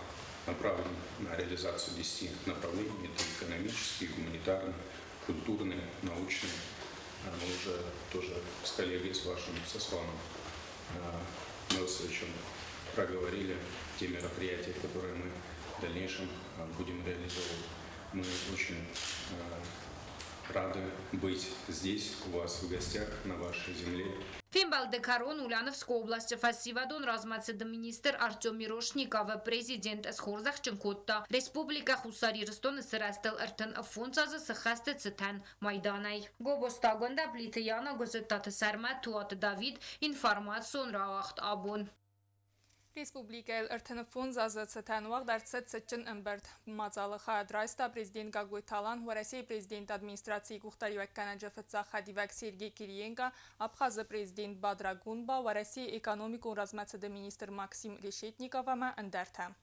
направлен на реализацию 10 направлений. Это экономические, гуманитарные, культурные, научные. Мы уже тоже с коллегой, с вашим, со Сваном Мелсовичем проговорили те мероприятия, которые мы в дальнейшем будем реализовывать. Мы очень рады быть здесь, у вас в гостях, на вашей земле. Фимбалде Карон Ульяновской области Фасивадон размацеда министр Артем Мирошников, президент Схорзах Чинкутта, Республика Хусари Ростон Сирастел Иртен Фунца Засахасте Цитан Майданай. Гобостагонда Плитаяна Гозеттата Сармат Туат Давид информацион Рауахт Абун. Республика Иртенфун зазацетануаг дарцет сетчин эмберт мазалыха драйста президент Гаглույթ Ալան Россия президент администрации Кухтаривак Канаджафца Хадивак Сергей Кириенко Абхаза президент Бадра Гунба Россия экономику размацеда министр Максим Решетниковама эндерта.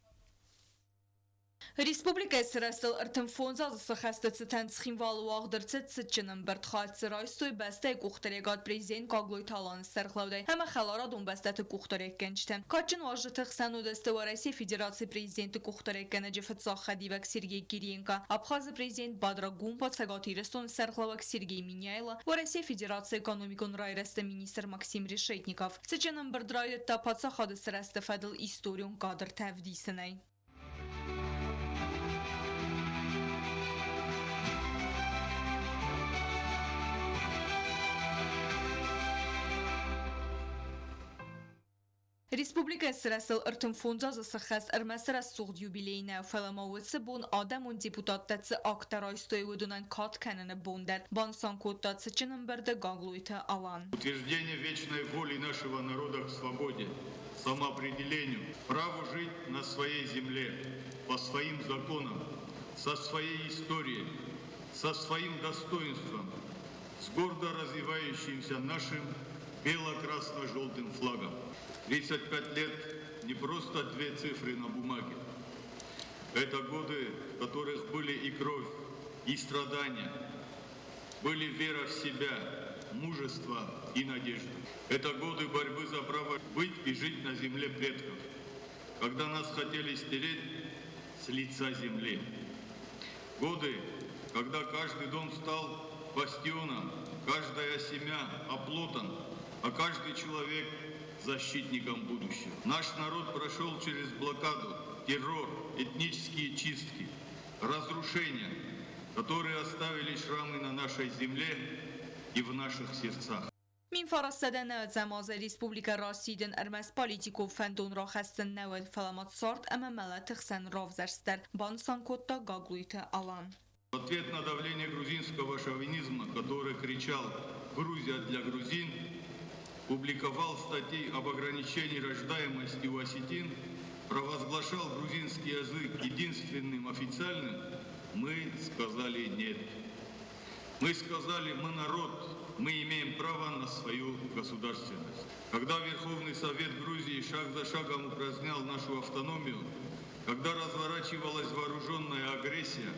Республика Сирастел Иртенфунза засахасте цитан схимвал уагдырцет сетчинен бертхат сирайстой бастай кухтарегат президент Гаглույթ Ալան сархлавдай. Хама халара дон бастаты кухтарек кенчтен. Качин важытых санудесте в России Федерации президенты кухтарек Канаджафца Хадивак Сергей Кириенко. Абхаза президент Бадра Гунба цагатирестон сархлавак Сергей Миняйла. В России Федерации экономикон райресте министр Максим Решетников. Сетчинен бердрайдет тапаца хады сирасте фадл историон кадр тавдисенай. Республика срасыл ыртымфунза засахас армасара сугд юбилейна фаламауцы бун адамун депутаттацы акторайстой выдунан кат канана бундар бансан коттацы чынымберде гаглуйта алан. Утверждение вечной воли нашего народа к свободе, самоопределению, праву жить на своей земле, по своим законам, со своей историей, со своим достоинством, с гордо развивающимся нашим бело-красно-желтым флагом. 35 лет не просто две цифры на бумаге. Это годы, в которых были и кровь, и страдания, были вера в себя, мужество и надежда. Это годы борьбы за право быть и жить на земле предков, когда нас хотели стереть с лица земли. Годы, когда каждый дом стал бастионом, каждая семья оплотом, а каждый человек защитником будущего. Наш народ прошел через блокаду, террор, этнические чистки, разрушения, которые оставили шрамы на нашей земле и в наших сердцах. Min فرستادن زماز ریسپوبلیکا راسیدن ارمس پالیتیکو فندون را خستن نود فلامات سارت اما ملاتخ سن равзарстер бансан котта гаглуйта алан. В ответ на давление грузинского шовинизма, который кричал «Грузия для грузин», публиковал статьи об ограничении рождаемости у осетин, провозглашал грузинский язык единственным официальным, мы сказали «нет». Мы сказали «мы народ, мы имеем право на свою государственность». Когда Верховный Совет Грузии шаг за шагом упразднял нашу автономию, когда разворачивалась вооруженная агрессия,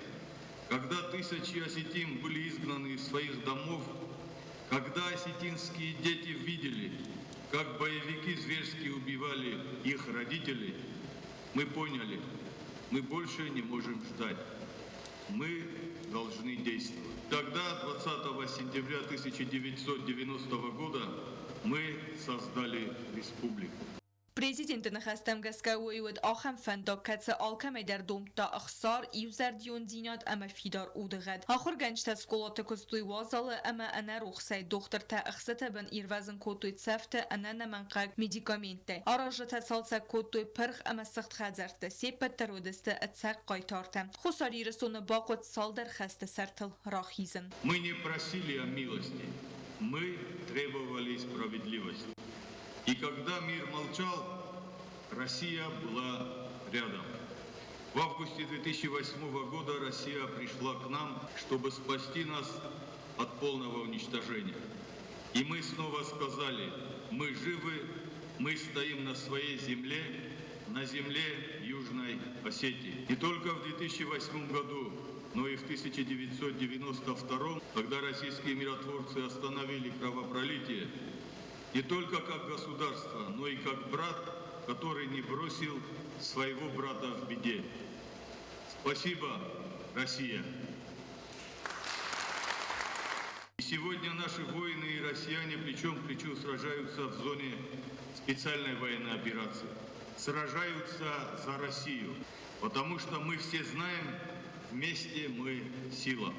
когда тысячи осетин были изгнаны из своих домов, когда осетинские дети видели, как боевики зверски убивали их родителей, мы поняли, мы больше не можем ждать. Мы должны действовать. Тогда, 20 сентября 1990 года, мы создали республику. Президентın xəstəm qəskəvəyüd axəm fəndak kətsə alkəmə der domta axsar ivzərdiyon dinat əmə fidar udğəd. Axır gənctə skolatı kustuy vazalı əmə ənə ruxsay doktor tə əxsətə bən irvəzin kotuy tsəftə ənə nəmən qaq medikamentə. Arajı tə salsa kotuy pırx əmə sıxt xəzərtə sepət tərödəstə ətsəq qaytartə. Xusari rəsonu baqot saldar xəstə sərtıl raxizin. Мы не просили о милости, мы требовали справедливости. И когда мир молчал, Россия была рядом. В августе 2008 года Россия пришла к нам, чтобы спасти нас от полного уничтожения. И мы снова сказали, мы живы, мы стоим на своей земле, на земле Южной Осетии. Не только в 2008 году, но и в 1992, когда российские миротворцы остановили кровопролитие, не только как государство, но и как брат, который не бросил своего брата в беде. Спасибо, Россия! И сегодня наши воины и россияне плечом к плечу сражаются в зоне специальной военной операции. Сражаются за Россию, потому что мы все знаем, вместе мы сила.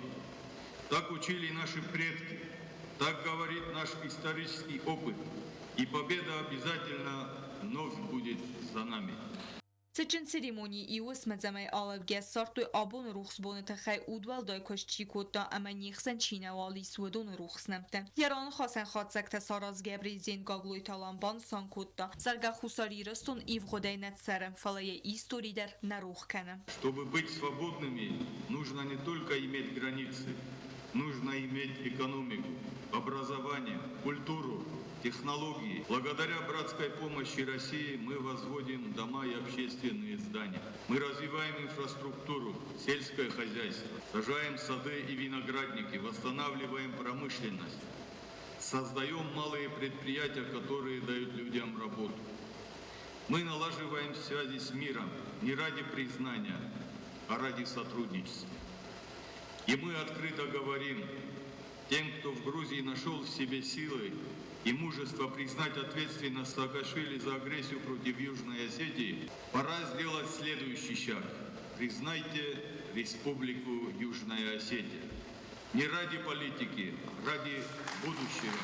Так учили наши предки. Так говорит наш исторический опыт, и победа обязательно вновь будет за нами. Цечин церемонии иус мадзамай алабге сартуй абон рухсбоны тахай удвал дай кошчи кота ама нихсан чинавали сводон рухснамта. Яран хасен хатсак тасаразге президент гаглуй таланбан сан кота зарга хусари растун ив годай нацарам фалая истории дар нарух кана. Чтобы быть свободными, нужно не только иметь границы, нужно иметь экономику, образование, культуру, технологии. Благодаря братской помощи России мы возводим дома и общественные здания. Мы развиваем инфраструктуру, сельское хозяйство, сажаем сады и виноградники, восстанавливаем промышленность, создаем малые предприятия, которые дают людям работу. Мы налаживаем связи с миром не ради признания, а ради сотрудничества. И мы открыто говорим тем, кто в Грузии нашел в себе силы и мужество признать ответственность Саакашвили за агрессию против Южной Осетии, пора сделать следующий шаг. Признайте Республику Южная Осетия. Не ради политики, ради будущего.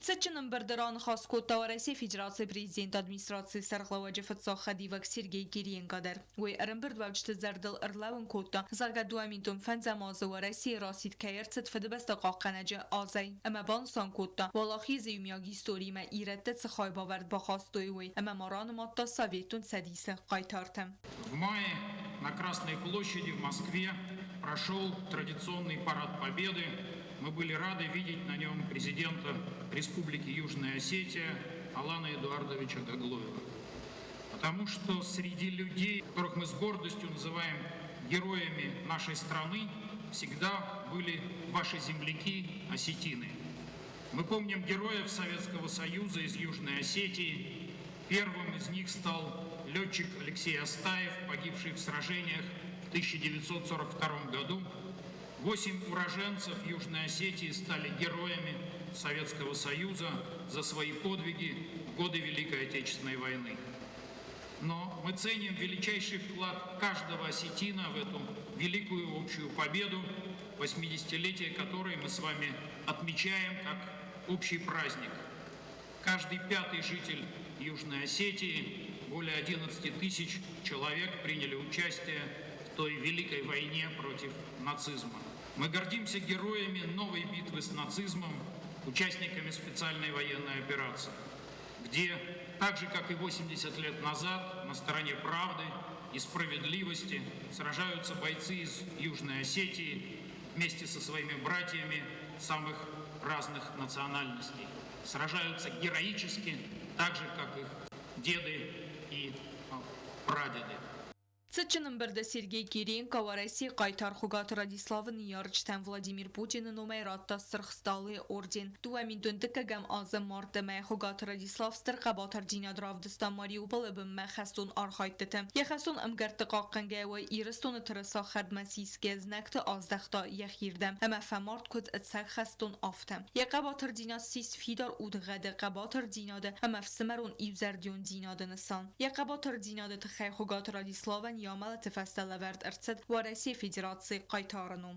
Цеченным Бердеран Хаскота Россия Федерации президент администрации Сарглаваджи Фатсаха Дивак Сергей Кириенкадер. Уи Эренбердвавчт Зардал Эрлаун Кота Заргаду Аминтум Фанзамаза و Россия Расид Каерцет Федебеста Қаққанаджи Азай. Эма Бансан Кота Валахи Зиумяги Сторима Иретте Цхай Бавард Бахастуи Уи. Эма Маран Матта Советун Садиса Қайтартым. В мае на Красной площади в Москве прошел традиционный парад Победы. Мы были рады видеть на нем президента Республики Южная Осетия Алана Эдуардовича Гаглоева. Потому что среди людей, которых мы с гордостью называем героями нашей страны, всегда были ваши земляки осетины. Мы помним героев Советского Союза из Южной Осетии. Первым из них стал летчик Алексей Астаев, погибший в сражениях в 1942 году. 8 уроженцев Южной Осетии стали героями Советского Союза за свои подвиги в годы Великой Отечественной войны. Но мы ценим величайший вклад каждого осетина в эту великую общую победу, 80-летие которой мы с вами отмечаем как общий праздник. Каждый пятый житель Южной Осетии, более 11 тысяч человек, приняли участие в той великой войне против нацизма. Мы гордимся героями новой битвы с нацизмом, участниками специальной военной операции, где, так же как и 80 лет назад, на стороне правды и справедливости сражаются бойцы из Южной Осетии вместе со своими братьями самых разных национальностей. Сражаются героически, так же, как их деды и прадеды. Цеченным Берде Сергей Кириенко و Россия Қайтар Хугат Радислава Ниярчтен Владимир Путин Номератта Сырхсталы орден. Дуамин Дундыкагам Азам Мартаме Хугат Радислав Стырқабатар Дина Дравдыстан Мариупол Эбім Мәхастун Архайттыты. Яхастун Амгарты Қаққанге و Ирыстун Тырыса Хардмасийске Знакты Аздақта Яхирдем. Әмә Фамарт Күд Әтсәк Хастун Афтым. Яқабатар Дина Сис Фидар Удғады Қабатар Динады Әмә Фсымарун Ивзардион Динады Нысан. Яқабатар Динады Тхай Хугат Радислава يعمل تفصيل ورد ارتد و رئیس فدراسیون قایتارنو.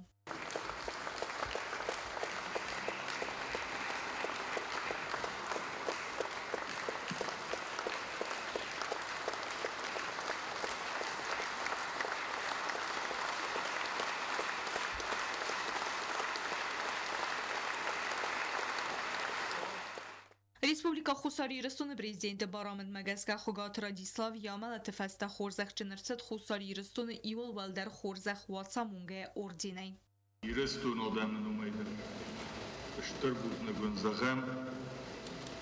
Республика Хусариристон президенті Барамед Магасқа Хугат Радислав Ямал тефаста Хорзах Ченерцет Хусариристон Иол Валдер Хорзах Ватсамунге ординей. Иристон адамын умайды. Штыр бұзны гүнзағам,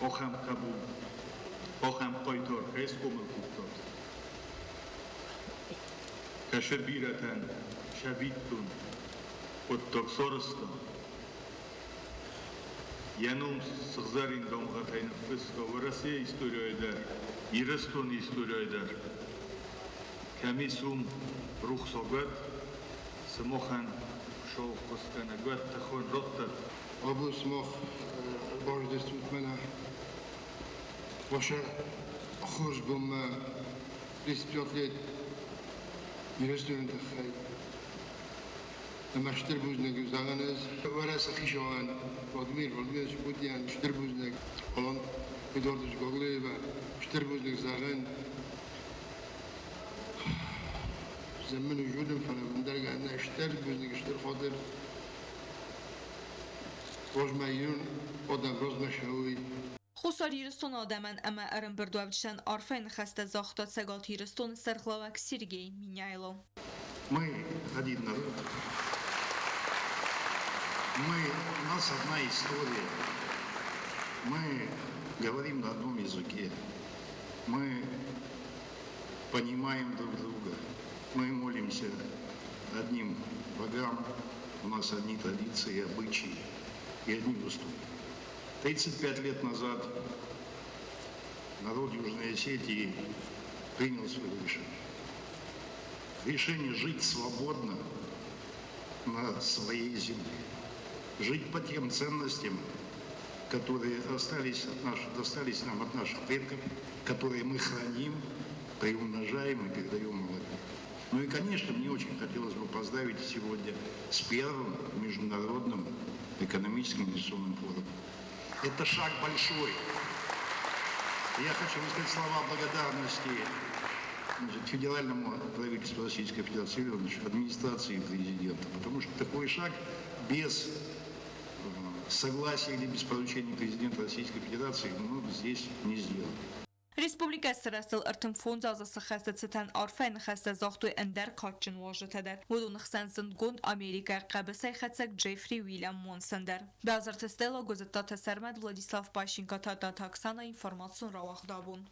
оқам қабыл, оқам қайтар, қайс комыл құптар. Кашыр биратан, шабиттун, оттық сорыстан. Янум сығзарин дамға тайнықпысқа Россия история айдар, Ирыстон история айдар. Кәмі сум рух соғат, сымохан шоу қосқан агат тахон роттар. Облыс мох бождествует меня. Ваша хож бом 35 лет Ирыстон тахай. لما شتر بوزنك زعانز ولا سخيشوان Vladimir Putin شتر بوزنك Olan Eduardović Гаглоева شتر بوزنك زعان زمن وجودهم فانا بندرج عندنا شتر بوزنك شتر فاضل روز مايون آدم روز مشهوی Хусариристон адаман ама Эренбердвавчтен арфен хаста захта Сегалтиристон Сарглавак Сергей Миняйло. Мы один народ. У нас одна история. Мы говорим на одном языке. Мы понимаем друг друга. Мы молимся одним богам. У нас одни традиции, обычаи и одни устои. 35 лет назад народ Южной Осетии принял свое решение. Решение жить свободно на своей земле. Жить по тем ценностям, которые достались нам от наших предков, которые мы храним, приумножаем и передаем молодым. Ну и, конечно, мне очень хотелось бы поздравить сегодня с первым международным экономическим инвестиционным форумом. Это шаг большой. Я хочу высказать слова благодарности федеральному правительству Российской Федерации, администрации президента, потому что такой шаг без согласия или без поручения президента Российской Федерации здесь не сделан. Respublika sırasıl ırtın fonzazı sıxəstəçətən arfən xəstəzaxtı əndər qaçın vajətədər. Vudun xsənsin gund Amerika qəbəsə xətsək Jeffrey William Monsender. Bazırt Stella gözətdə təsərməd Vladislav Paşinka taksana informasyon ravaxdabun.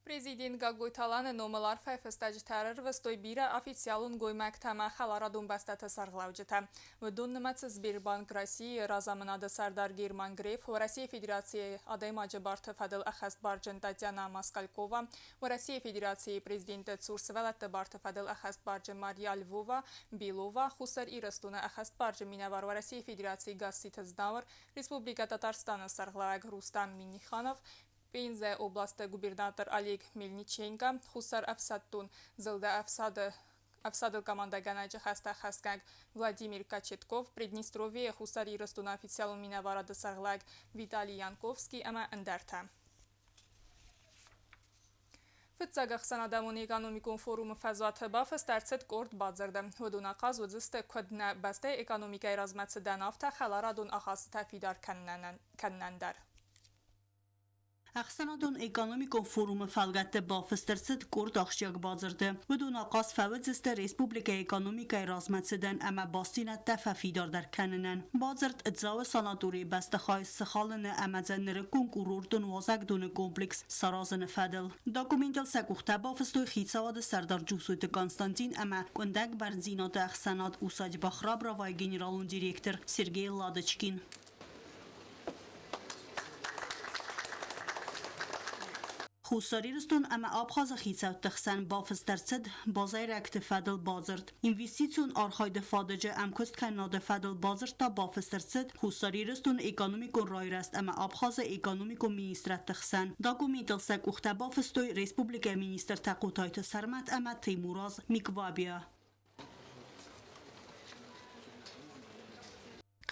Prezident Gaguytalan nomalar fəfəstəci tərər və stoy birə ofitsialun qoymaq təmə xəlaradun bəstətə sarğlavcıtə. Vudun nımətsiz Sberbank России razamınadı Sardar German Gref və Россия Federasiya adayımacı Bartı Fadıl Əxəst Barcın Tatyana Maskalkova və Россия Federasiya Prezidenti Tsursvələtdə Bartı Fadıl Əxəst Barcı Mariya Lvova, Belova, Xusar İrastuna Əxəst Barcı Minəvar və Россия Federasiya Qazsitəzdavr, Respublika Tatarstanı sarğlavaq Rustam Minixanov, Пенза области губернатор Олег Мельниченко, Хусар Афсаттун, Зылда Афсадыл команда Ганаджи Хаста Хаскаг, Владимир Качетков, Приднестровье, Хусар Ирастуна официалун Минаварады Сарглаг, Виталий Янковский, Ама Эндарта. Фыцагах санадамун экономикун форум фазуат бафас тарцет корд бадзырды. Вудунақаз вудзысты көдні басты экономикай разматсыдан афта халарадун ахасы тафидар каннандар. Əxsanadun ekonomikon forumu fəlqətdə bafıstırsid kurd axşıyaq bazırdı. Budun aqas fəvədzistə Respublika ekonomikay razmətsidən əmə bastinətdə fəfidardar kənənən. Bazırt ıdzavı sanaturi bəstəxay sıxalını əməzənləri konkururdun vazaqdunu kompleks sarazını fədil. Dokumental səkuxtə bafıstoy xitsavadı Serdar Cusuydu Konstantin əmə köndəq bərzinatı Əxsanad Usac Baxrabravay generalun direktor Sergey Ladıçkin. Хусарирстон ама абхаза хисав тахсан бафстарцд базай ракт фадл базард инвестицион архайд фадже амкост канад фадл базард та бафстарцд хусарирстон экономикон райраст ама абхаза экономикон министрат тахсан документал сак ухта бафстой республика министр тaqutayt sarmat ама Теймураз Миквабия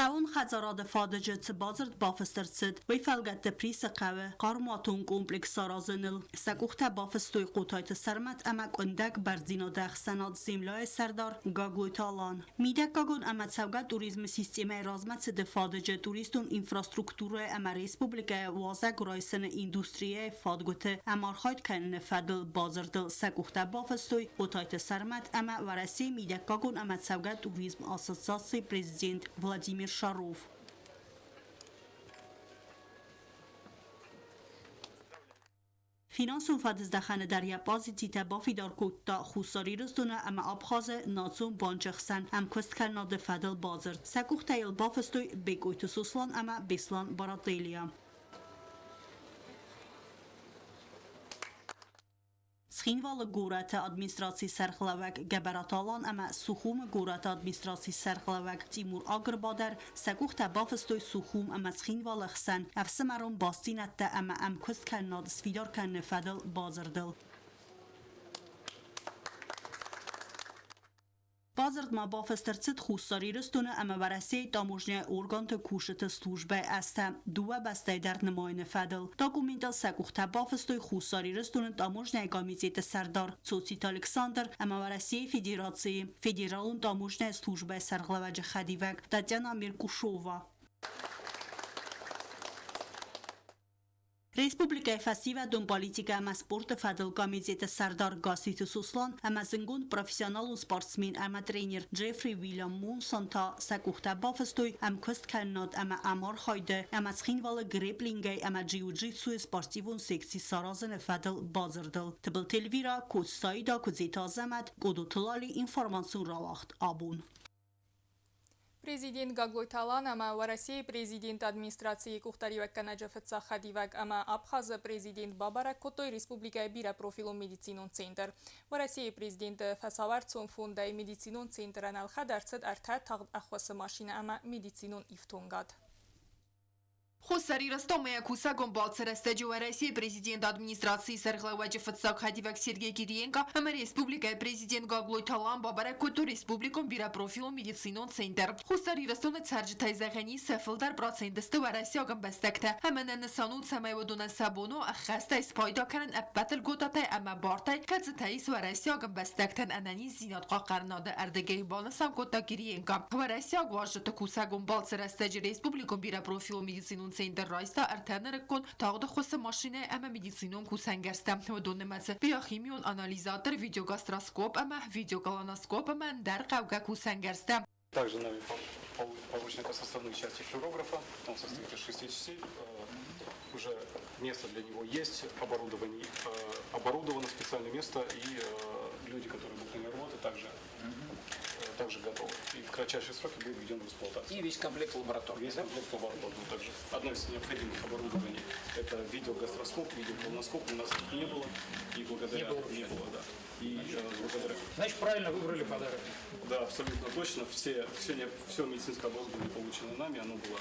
قاون خزاراد فادجت بازرد بافسترسد وی فلگت پریس قوه قارماتون کمپلکس سارازنل سکوخت بافستوی قوتایت سرمت امک اندک برزینا دخ سناد زملای سردار گاگویتالان میدک گاگون امت سوگت توریزم سیستم رازمت سد فادجت توریستون انفراسترکتور اما ریسپوبلیک وازه گرایسن اندوستریه فادگوت امارخایت کنن فدل بازرد سکوخت بافستوی قوتایت سرمت اما ورسی میدک گاگون امت سوگت توریزم آساساسی پرزیدنت ولادیمیر Шаров. فینانسون فدزدخانه در یپازی تیتا بافی دار کتا خوصاری رستونه اما ابخاز ناتون بانچخسن ام کست کناد فدل بازرد سکوخ تایل بافستوی بگویت سوسلان اما بسلان براتیلیا Sxinval Gurata administrasi Sərxlavək Gəbəratalan əmə Suxum Gurata administrasi Sərxlavək Timur Agrbadar Səquq Təbafıstoy Suxum əmə Sxinval Xsən Əfsəmərun Bastinətdə əmə Əmküst Kənnad Svidar Kənni Fədil Bazırdıl. Bazırd ma bafestərcid xussariristunu əmə vərəsi taможня organtı kuşıtı slujbə əstə duva bəstəy dər nümayını fədil. Dokumental səquq təbafıstoy xussariristunu taможня qamizeti sərdar Tsotsit Aleksandr əmə vərəsi federasiyi federalun taможня slujbə sərqləvəcə xədivək Tatyana Merkushova. Respublika Fasiva dun politika ama sport fadil komizeti Sardar Gassit Suslan ama zıngun profesyonal sportsmen ama trener Jeffrey William Monson ta sakuxta bafstoy am kost kannad ama amar hayde ama sxinval grapplinge ama jiu-jitsu sportivun seksi sarazın fadil bazırdıl. Tıbıl telvira kostayda kuzita zamad godutlali informasyon ravaxt abun. Президент Гагойталан ама ва Россия президент администрации Кухтаривак Канаджафетса Хадивак ама Абхаза президент Бабарак Котой Республика Бира профилу медицинон центр. Ва Россия президент Фасаварцон фонда медицинон центр аналха дарцад арта тагд ахваса машина ама медицинон ифтонгад. Хусари Ростомия Кусагон Балцерестеджу России президент администрации Сарглаваджи Фацак Хадивак Сергей Кириенко, Ама республика президент Гаглой Талан Бабара Куту республиком бира профилом медицинон центр. Хусари Ростона Царджи Тайзагани Сефилдар процентисты ва Россия Гамбастекта. Ама Нанасану Самайвадуна Сабону Ахаста Спайда Карен Аппатл Готатай Ама Бартай Кацатайс ва Россия Гамбастектан Анани Зинат Қақарнада Ардагей Банасам Кота Кириенко. Ва Россия Гважта Кусагон Балцерестеджи республиком бира профилом медицинон центр райста артенеркон тағды хосы машина әмі медицинон кусангерстем. Донемәсі биохимион анализатор, видеогастроскоп әмі видеоколоноскоп әмі дәр қауға кусангерстем. Также нами получена это составные части флюорографа. Он состоит из 6 частей. Уже место для него есть, оборудовано специальное место, и люди, которые будут на работе, также готовы. И в кратчайшие сроки будет введен в эксплуатацию. И весь комплект лаборатории. Весь комплект лаборатории также. Одно из необходимых оборудований – это видеогастроскоп, видеоколоноскоп. У нас их не было, и благодаря не было, да. И благодаря. Значит, правильно выбрали подарок. Да, абсолютно точно. Все медицинское оборудование получено нами, оно было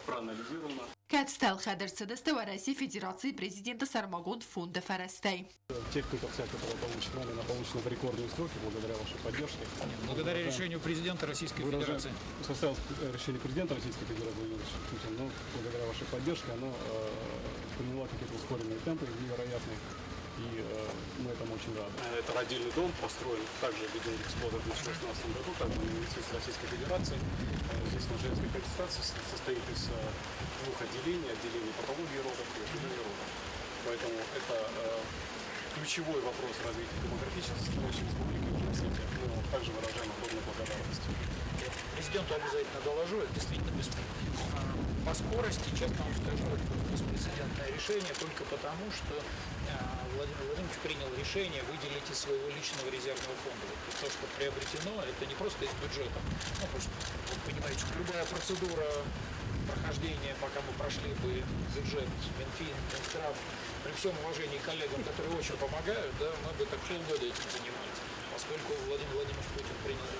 проанализировано. Кацтал Хадерцедесте ва России Федерации президента Сармагон фонда Фарастей. Техника вся, которая получена, она получена в рекордные сроки благодаря вашей поддержке. Благодаря решению президента Российской Федерации. Состоялось решение президента Российской Федерации, но благодаря вашей поддержке оно приняло какие-то ускоренные темпы невероятные. И мы этому очень рады. Это родильный дом, построен, также введен в эксплуатацию в 2016 году, также на медицине Российской Федерации. Здесь на женской консультации состоит из двух отделений, отделение патологии родов и отделение родов. Поэтому это ключевой вопрос развития демографической составляющей Республики Южная Осетия. Мы также выражаем огромную благодарность. Президенту обязательно доложу, это действительно по скорости, честно вам скажу, это беспрецедентное решение только потому, что Владимир Владимирович принял решение выделить из своего личного резервного фонда. То, что приобретено, это не просто из бюджета. Ну, потому что, вы понимаете, любая процедура прохождения, пока мы прошли бы бюджет, Минфин, Минздрав, при всем уважении к коллегам, которые очень помогают, да, мы бы так полгода этим занимались. Поскольку Владимир Владимирович Путин принял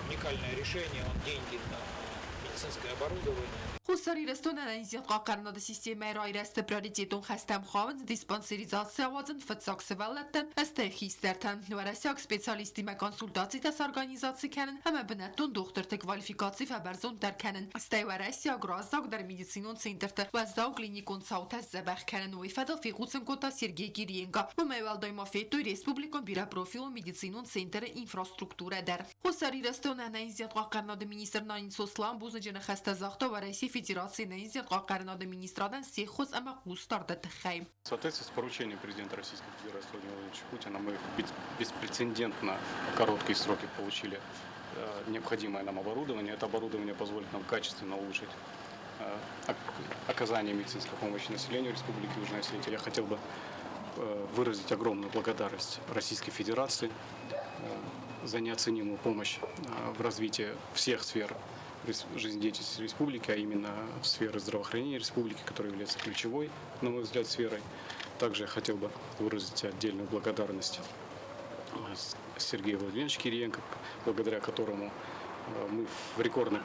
уникальное решение, он деньги на медицинское оборудование. Хусари Рестон анализият қақарнады системай рай расты приоритетон хастам хаванд диспансеризация вазын фатсак севалеттен астайхистертен. Нуарасяк специалисти ма консультации тас организации канен اما بنتون دخترت کوالیفیکاسی فبرزون در کنن استیوارسیا گرازداگ در медицинон центрت وزداگ کلینیکون ساوت زبخ کنن و فدا فیقوتن کوتا سرگی گیرینگا و میوال دایما فیتوی республикон бира профилу медицинон центр инфраструктура در. Хусари Рестон анализият қақарнады министр Нанин Сослан бузыжыны хаста захта ва России Федерации наизят қақарнады министрадан сехоз ама қустарды тхайм. В соответствии с поручением президента Российской Федерации Владимира Владимировича Путина мы беспрецедентно в короткие сроки получили необходимое нам оборудование. Это оборудование позволит нам качественно улучшить оказание медицинской помощи населению Республики Южная Осетия. Я хотел бы выразить огромную благодарность Российской Федерации за неоценимую помощь в развитии всех сфер жизнедеятельности республики, а именно сферы здравоохранения республики, которая является ключевой, на мой взгляд, сферой. Также я хотел бы выразить отдельную благодарность Сергею Владимировичу Кириенко, благодаря которому мы в рекордно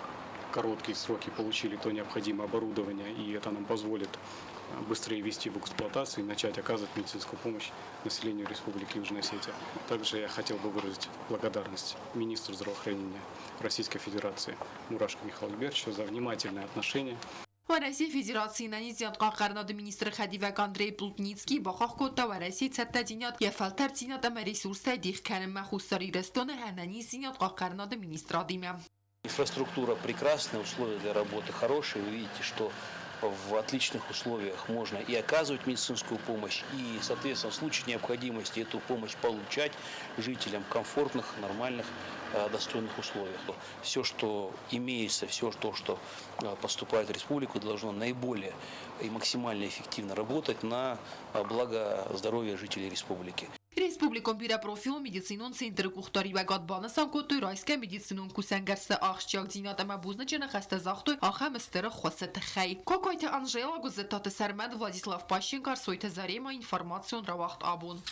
короткие сроки получили то необходимое оборудование, и это нам позволит быстрее ввести в эксплуатацию и начать оказывать медицинскую помощь населению Республики Южная Осетия. Также я хотел бы выразить благодарность министру здравоохранения Российской Федерации Мурашко Михаилу Альбертовичу за внимательное отношение. و России Федерации нанизят қақарнады министр Хадивак Андрей Плутницкий бахах кота و России цаттадинят ефалтар тинят ама ресурстай дих канем махустари рестона нанизят қақарнады министрадиме. Инфраструктура прекрасная, условия для работы хорошие. Вы видите, что в отличных условиях можно и оказывать медицинскую помощь, и, соответственно, в случае необходимости эту помощь получать жителям в комфортных, нормальных, достойных условиях. Все, что имеется, все то, что поступает в республику, должно наиболее и максимально эффективно работать на благо здоровья жителей республики. Республикон бира профил медицинон центр кухтари و گادبانسان کوتوی رایسکه medicinon کسنگرس آخشیاک زینات اما بوزن جن خسته زاختوی آخه مستر خواست خی. کوکایت انجیلا گزتات سرمد ولادیسلاف پاشینکار سویت زریم و اینفورماسیون را وقت آبون.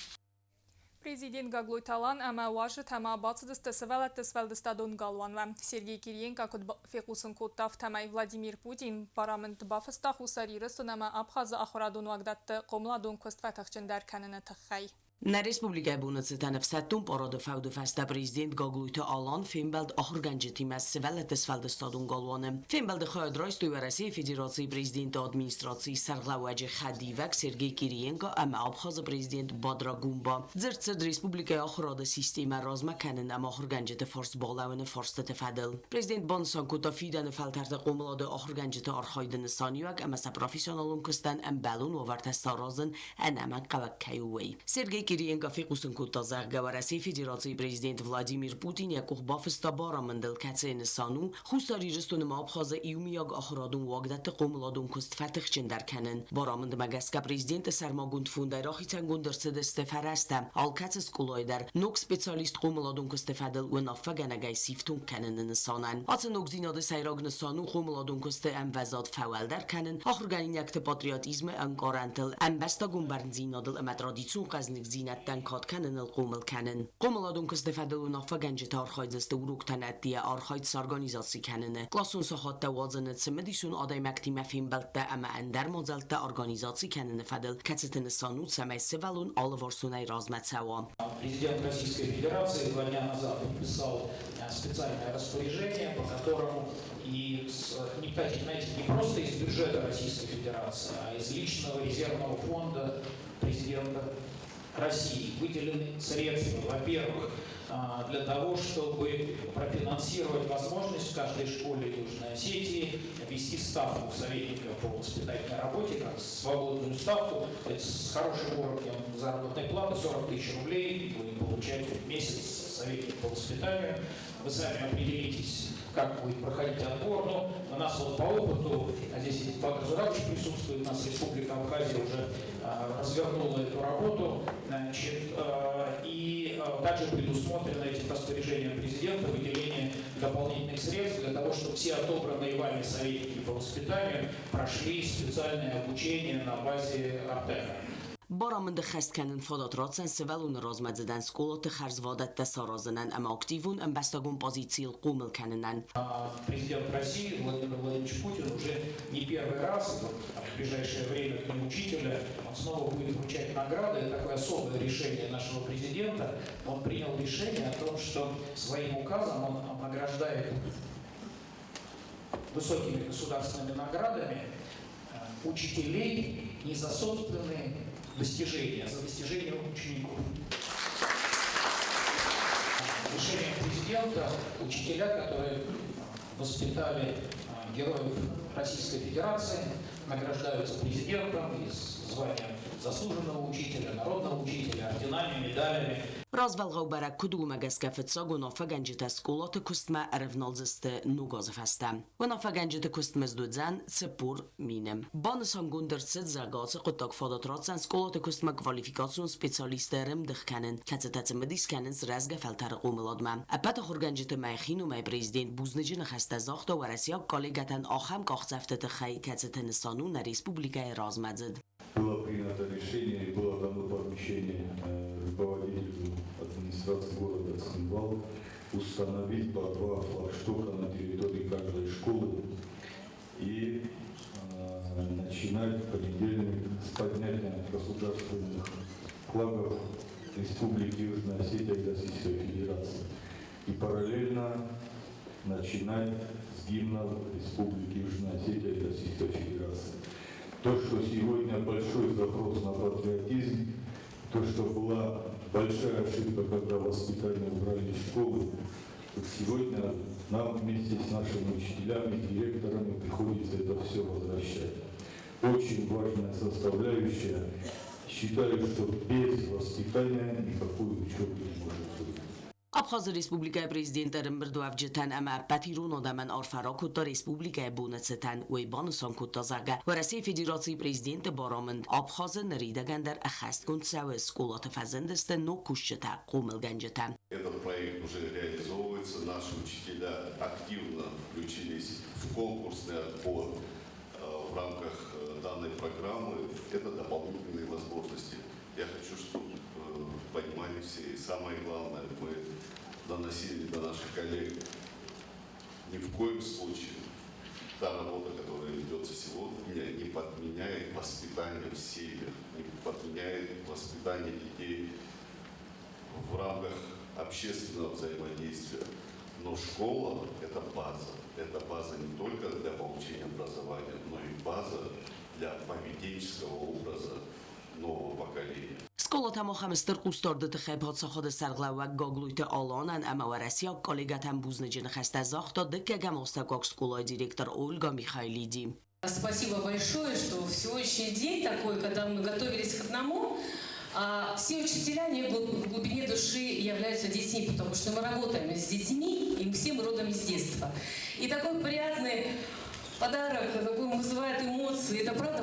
Prezident Gagloytalan ama vaşı tema batıdıstı sıvalatı svaldıstadun galvanva. Sergey Kiriyenko fekusun kottaf temay Vladimir Putin parlament bafısta husari rıstunama Abxazı axoradun vagdattı qomladun kostfataqçın derkanını tıxay. Na Respublika Bunățăteană vsatun parada fauda fasta prezident Gagloyta Alan Fembald ahorganjetimas svalata svaldıstadun galvanı. Fembald xadraystu Rusiya Federatsiya prezidenti administratsiya sarglavajı Xadivak Sergey Kiriyenko ama Abxaz prezident Badragumba. Zırtsad Respublika axorada sistema razma kanin ama ahorganjeti fars bağlavını farsta tefadil. Prezident Bansan Kota Fidanı faltarta qomlada ahorganjeti arxaydını saniyak ama sa profesionalun kıstan embalun ve vartastarazın anaman qavakkayuvi. Sergey Kiriyenko fekusun kutazaq Rusiya Federatsiya prezident Vladimir Putin yakuh bafısta baramındıl katsayını sanu xusari ristonu Abxazı iumiyag axoradun vagdatta qomladun kust fatixçin derkanin. Baramındı magaska prezident sarmagund fundayra xitan gundarsıda stefarasta. Alkatsız kulaydar nok specialist qomladun kust fadil ve naffaganagay siftun kaninin sanan. Atı nok zinadı sayragını sanu qomladun kust envazad fawal derkanin. Axurganin yakta patriotizmi enkarantıl embasta gumbarn zinadıl ama tradisyon qaznik زینتن کات کنن القومل کنن قوملادون که استفاده و نافگنج تارخاید است و روکتنتیه آرخاید سارگانیزاسی کننه کلاسون ساخت توازنت سمدیشون آدای مکتی مفیم بلده اما اندر مزلت ارگانیزاسی کنن فدل کتتن سانوت سمای سوالون آلوارسونای رازمت سوا. Президент Российской Федерации 2 дня назад подписал специальное распоряжение, по которому знаете, не просто из бюджета Российской Федерации, а из личного резервного фонда президента России выделены средства, во-первых, для того, чтобы профинансировать возможность в каждой школе Южной Осетии вести ставку советника по воспитательной работе, как свободную ставку, с хорошим уровнем заработной платы, 40 тысяч рублей, вы получаете в месяц советник по воспитанию. Вы сами определитесь, как будет проходить отбор. Но у нас вот по опыту, а здесь Бакыр Зуравович присутствует, у нас Республика Абхазия уже развернула эту работу, значит, и также предусмотрено этим распоряжением президента выделение дополнительных средств для того, чтобы все отобранные вами советники по воспитанию прошли специальное обучение на базе Артека. Baramında xəst kənin fodatratsan sivalun razmədədən skolatı xərzvadətdə sarazınan ama aktivun əmbəstəgun pozitsiyil qomil kənindən. Президент России Владимир Владимирович Путин уже не первый раз, в ближайшее время к Дню учителя, он снова будет вручать награды. Это такое особое решение нашего президента. Он принял решение о том, что своим указом он награждает высокими государственными наградами учителей не за собственные достижения, за достижения учеников. Решением президента учителя, которые воспитали героев Российской Федерации, награждаются президентом и званием заслуженного учителя, народного учителя, орденами, медалями. Razvalgau barak kudu magaskafet saguna faganjita skolata kustma arevnalziste nugazafasta. Wana faganjita kustmezdudzan tsepur minem. Bansan gundertset zagats qotak fadatratsan skolata kustma kvalifikasion specialisterem dkhkanen. Katsatatse mediskanens razga faltar qomiladma. Apata khurganjita maykhinu may prezident buznejin khasta zakhta wa Rusiya kollegatan akham qaxsafta tkhay katsatan sanu na Республика Размадзед. Было принято решение и было дано поручение руководителю администрации города Цхинвал установить по 2 флагштока на территории каждой школы и начинать в понедельник с поднятия государственных флагов Республики Южная Осетия и Российской Федерации. И параллельно начинать с гимна Республики Южная Осетия и Российской Федерации. То, что сегодня большой запрос на патриотизм, то, что была большая ошибка, когда воспитание убрали из школы, сегодня нам вместе с нашими учителями, директорами приходится это все возвращать. Очень важная составляющая. Считаю, что без воспитания никакой учебы не может быть. Abxaz Respublika prezidentlerin bir dövceten ama patirun odaman arfara kutta Respublika Bunățătean ve banısan kutta zaga ve Rusiya Federatsiya prezidenti baramın Abxazın ridagander axast kunt sawa skolata fazendeste no kuşçata qomilganjatan. Этот проект уже реализовывается, наши учителя активно включились в конкурсный отбор в рамках данной программы. Это дополнительные возможности. Я хочу, чтобы понимали все. И самое главное, мы доносили до наших коллег, ни в коем случае та работа, которая ведется сегодня, не подменяет воспитание в семьях, не подменяет воспитание детей в рамках общественного взаимодействия. Но школа – это база. Это база не только для получения образования, но и база для поведенческого образа нового поколения. Сколотам خمستر قوستارده تخیبات ساخت سرغلوک گاگلویت آلانن اما ورسیا کالگاتم بوزنجن خسته زاختا دکه گماستگاک سکولای директор Ольга Михайлиди. Спасибо большое, что в сегодняшний день такой, когда мы готовились к одному, все учителя в глубине души являются детьми, потому что мы работаем с детьми, и все мы родом из детства. И такой приятный подарок, такой вызывает эмоции, это правда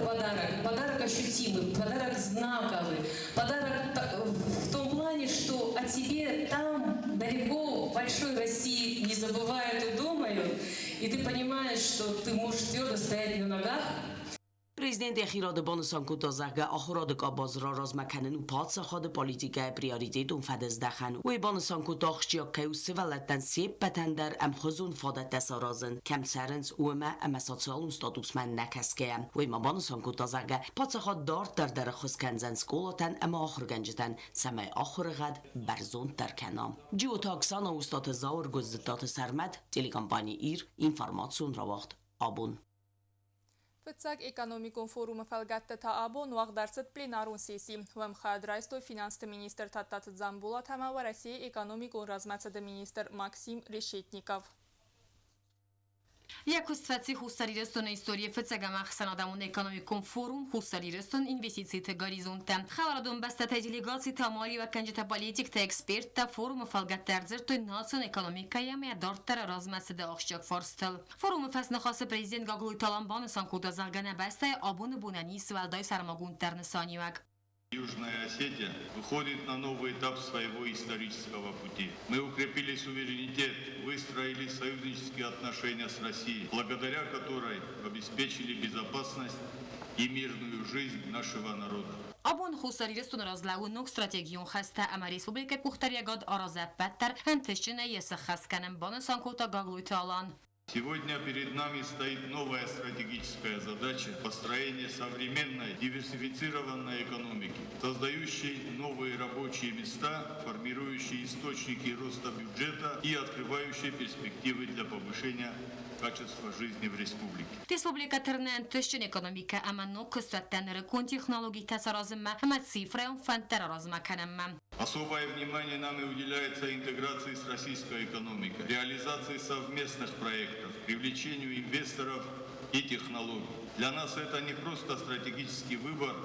подарок ощутимый, подарок знаковый, подарок в том плане, что о тебе там, далеко, в большой России не забывают и думают, и ты понимаешь, что ты можешь твердо стоять на ногах. Президент خیراد بانسان کوتازگه آخراد کاباز را راز مکنن و پادس خود پالیتیکای پریاریتیت اون فدز دخن و بانسان کوتاخشیا که او سوالتن سیب بتندر ام خزون فادت دسارازن کم سرنس و ما سوسیال استاتوس من نکسکه و ما بانسان کوتازگه پادس خود دارت در خسکنزن سکولاتن اما آخر گنجتن سمای آخر غد برزون ترکنام جیو تاکسان استات زاور گزدتات سرمد تلیکامپانی ایر اینفارماتسون را وقت آبون Վծակ էկոնոմիկոն ֆորումը ֆալգատտը թա աբոն ուաղ դարցըտ պլինարուն սիսի, վեմ խադրայստոյ ֆինանստը մինիստր թատտացը ձամբուլատ համավար Ասիի էկոնոմիկոն ռազմացը դը մինիստր Մաքսիմ Ռեշետնիկավ։ Якостվացի հուսարիրստոն իստորիե ֆծագամ ախսանադամուն էկոնոմիկոն ֆորում հուսարիրստոն ինվեստիցիյը գարիզոնտը։ Խավարադոն բաստատա դելեգացի թամալի və կնջտա politik të ekspert të forumë falgatterzer të nacion ekonomikaya me dartara razmesi de akşak farstıl. Forumu fesnəxası prezident Gagluy Talambanı sankuda zalgana bastaya abunu bunani svalday sarmagun ternisaniyak. Южная Осетия выходит на новый этап своего исторического пути. Мы укрепили суверенитет, выстроили союзнические отношения с Россией, благодаря которой обеспечили безопасность и мирную жизнь нашего народа. Abon husaristun razlaunuk strategiyon xasta ama Respublika Kuxtaryagad arazappatter hentishine yesxaskanem banasankota Gagluy Talan. Сегодня перед нами стоит новая стратегическая задача построения современной, диверсифицированной экономики, создающей новые рабочие места, формирующие источники роста бюджета и открывающие перспективы для повышения качества жизни в республике. Республика Тернентищен экономика аманно кыстаттан рекон технологий тасаразымма, ама цифры фантара размаканамма. Особое внимание нами уделяется интеграции с российской экономикой, реализации совместных проектов, привлечению инвесторов и технологий. Для нас это не просто стратегический выбор,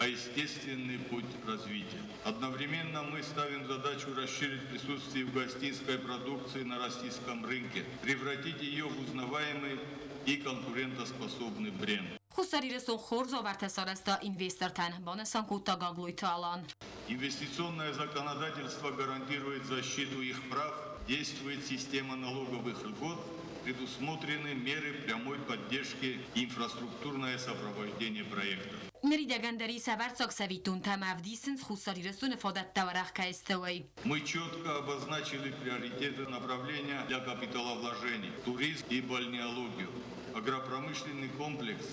а естественный путь развития. Одновременно мы ставим задачу расширить присутствие в гостинской продукции на российском рынке, превратить ее в узнаваемый и конкурентоспособный бренд. Хусарирестон хорзо вартасараста инвестортан бонасанкута Gagluy Talan. Инвестиционное законодательство гарантирует защиту их прав, действует система налоговых льгот, предусмотрены меры прямой поддержки и инфраструктурное сопровождение проектов. Неридагандери саварцак савитун тамавдисенс хусарирестон фадат таварах каистовой. Мы четко обозначили приоритеты направления для капиталовложений, туризм и бальнеологию, агропромышленный комплекс,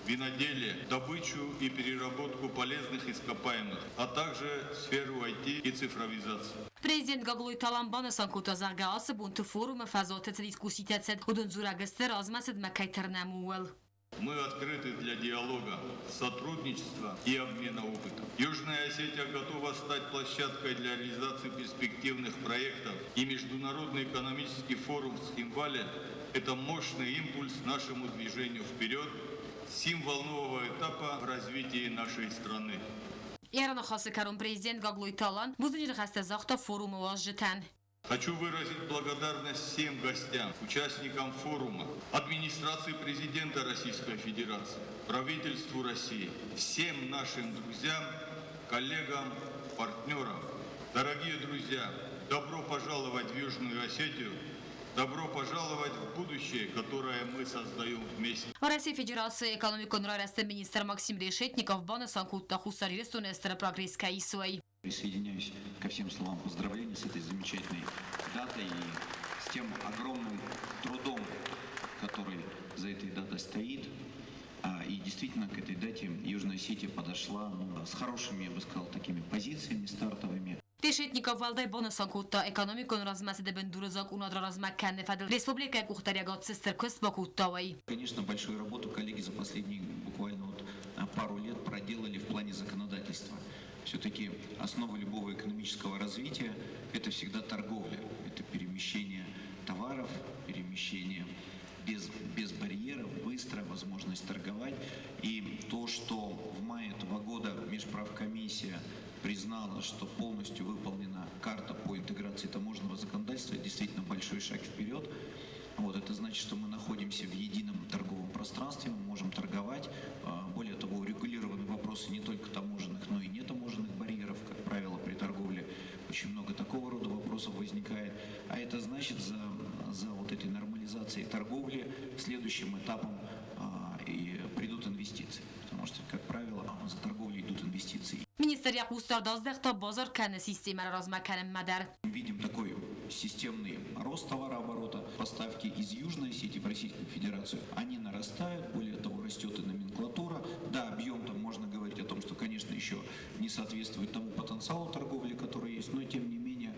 виноделие, добычу и переработку полезных ископаемых, а также сферу IT и цифровизацию. Президент Gagluy Talan banasankota zargaası buntu forumu fazotet diskusitetset udun zuragester azmaset makayternamуэл. Мы открыты для диалога, сотрудничества и обмена опытом. Южная Осетия готова стать площадкой для реализации перспективных проектов, и Международный экономический форум в Схимвале – это мощный импульс нашему движению вперед, символ нового этапа в развитии нашей страны. Ярана хасыкарун президент Gagluy Talan бузынжы хаста захта форуму важжетан. Хочу выразить благодарность всем гостям, участникам форума, администрации президента Российской Федерации, правительству России, всем нашим друзьям, коллегам, партнерам. Дорогие друзья, добро пожаловать в Южную Осетию, добро пожаловать в будущее, которое мы создаем вместе. В России Федерации экономикон рарасты министр Максим Решетников бонасанкутта хусарирестун эстера прогресска исуэй. Присоединяюсь ко всем словам поздравления с этой замечательной датой и с тем огромным трудом, который за этой датой стоит. И действительно к этой дате Южная Осетия подошла с хорошими, я бы сказал, такими позициями стартовыми. Решетников Валдай Бонасакутта экономикон размасиде бендурзак унадра размакканне фадл республика кухтарягат сестер Костбакуттавай. Конечно, большую работу коллеги за последние буквально пару лет проделали в плане законодательства. Все-таки основа любого экономического развития – это всегда торговля, это перемещение товаров, перемещение без барьеров, быстро, возможность торговать. И то, что в мае этого года Межправкомиссия признала, что полностью выполнена карта по интеграции таможенного законодательства, действительно большой шаг вперед. Это значит, что мы находимся в едином торговом пространстве, мы можем торговать. Более того, урегулированы вопросы не только таможенных, но и нетаможенных барьеров. Как правило, при торговле очень много такого рода вопросов возникает. А это значит, за этой нормализацией торговли следующим этапом и придут инвестиции. Потому что, как правило, за торговлей идут инвестиции. Министр Якустар Даздехта базар кане система размакканем мадар. Видим такой системный рост товарооборота. Поставки из Южной Осетии в Российскую Федерацию, они нарастают. Более того, растет и номенклатура. Да, объем там можно говорить о том, что, конечно, еще не соответствует тому потенциалу торговли, который есть, но тем не менее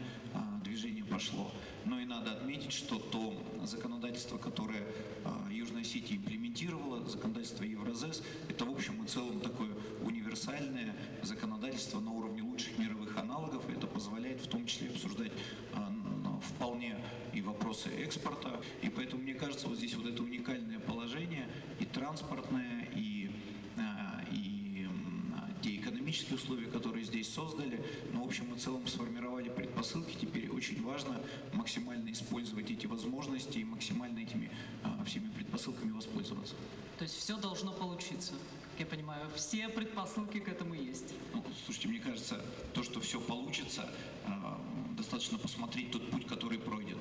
движение пошло. Но и надо отметить, что то законодательство, которое Южная Осетия имплементировала, законодательство Евразес, это в общем и целом такое универсальное законодательство на уровне лучших мировых аналогов, и это позволяет в том числе обсуждать вполне и вопросы экспорта. И поэтому, мне кажется, вот здесь вот это уникальное положение и транспортное, и те экономические условия, которые здесь создали, но в общем и целом сформировали предпосылки. Теперь очень важно максимально использовать эти возможности и максимально этими всеми предпосылками воспользоваться. То есть все должно получиться, как я понимаю, все предпосылки к этому есть. Слушайте, мне кажется, то, что все получится, достаточно посмотреть тот путь, который пройден.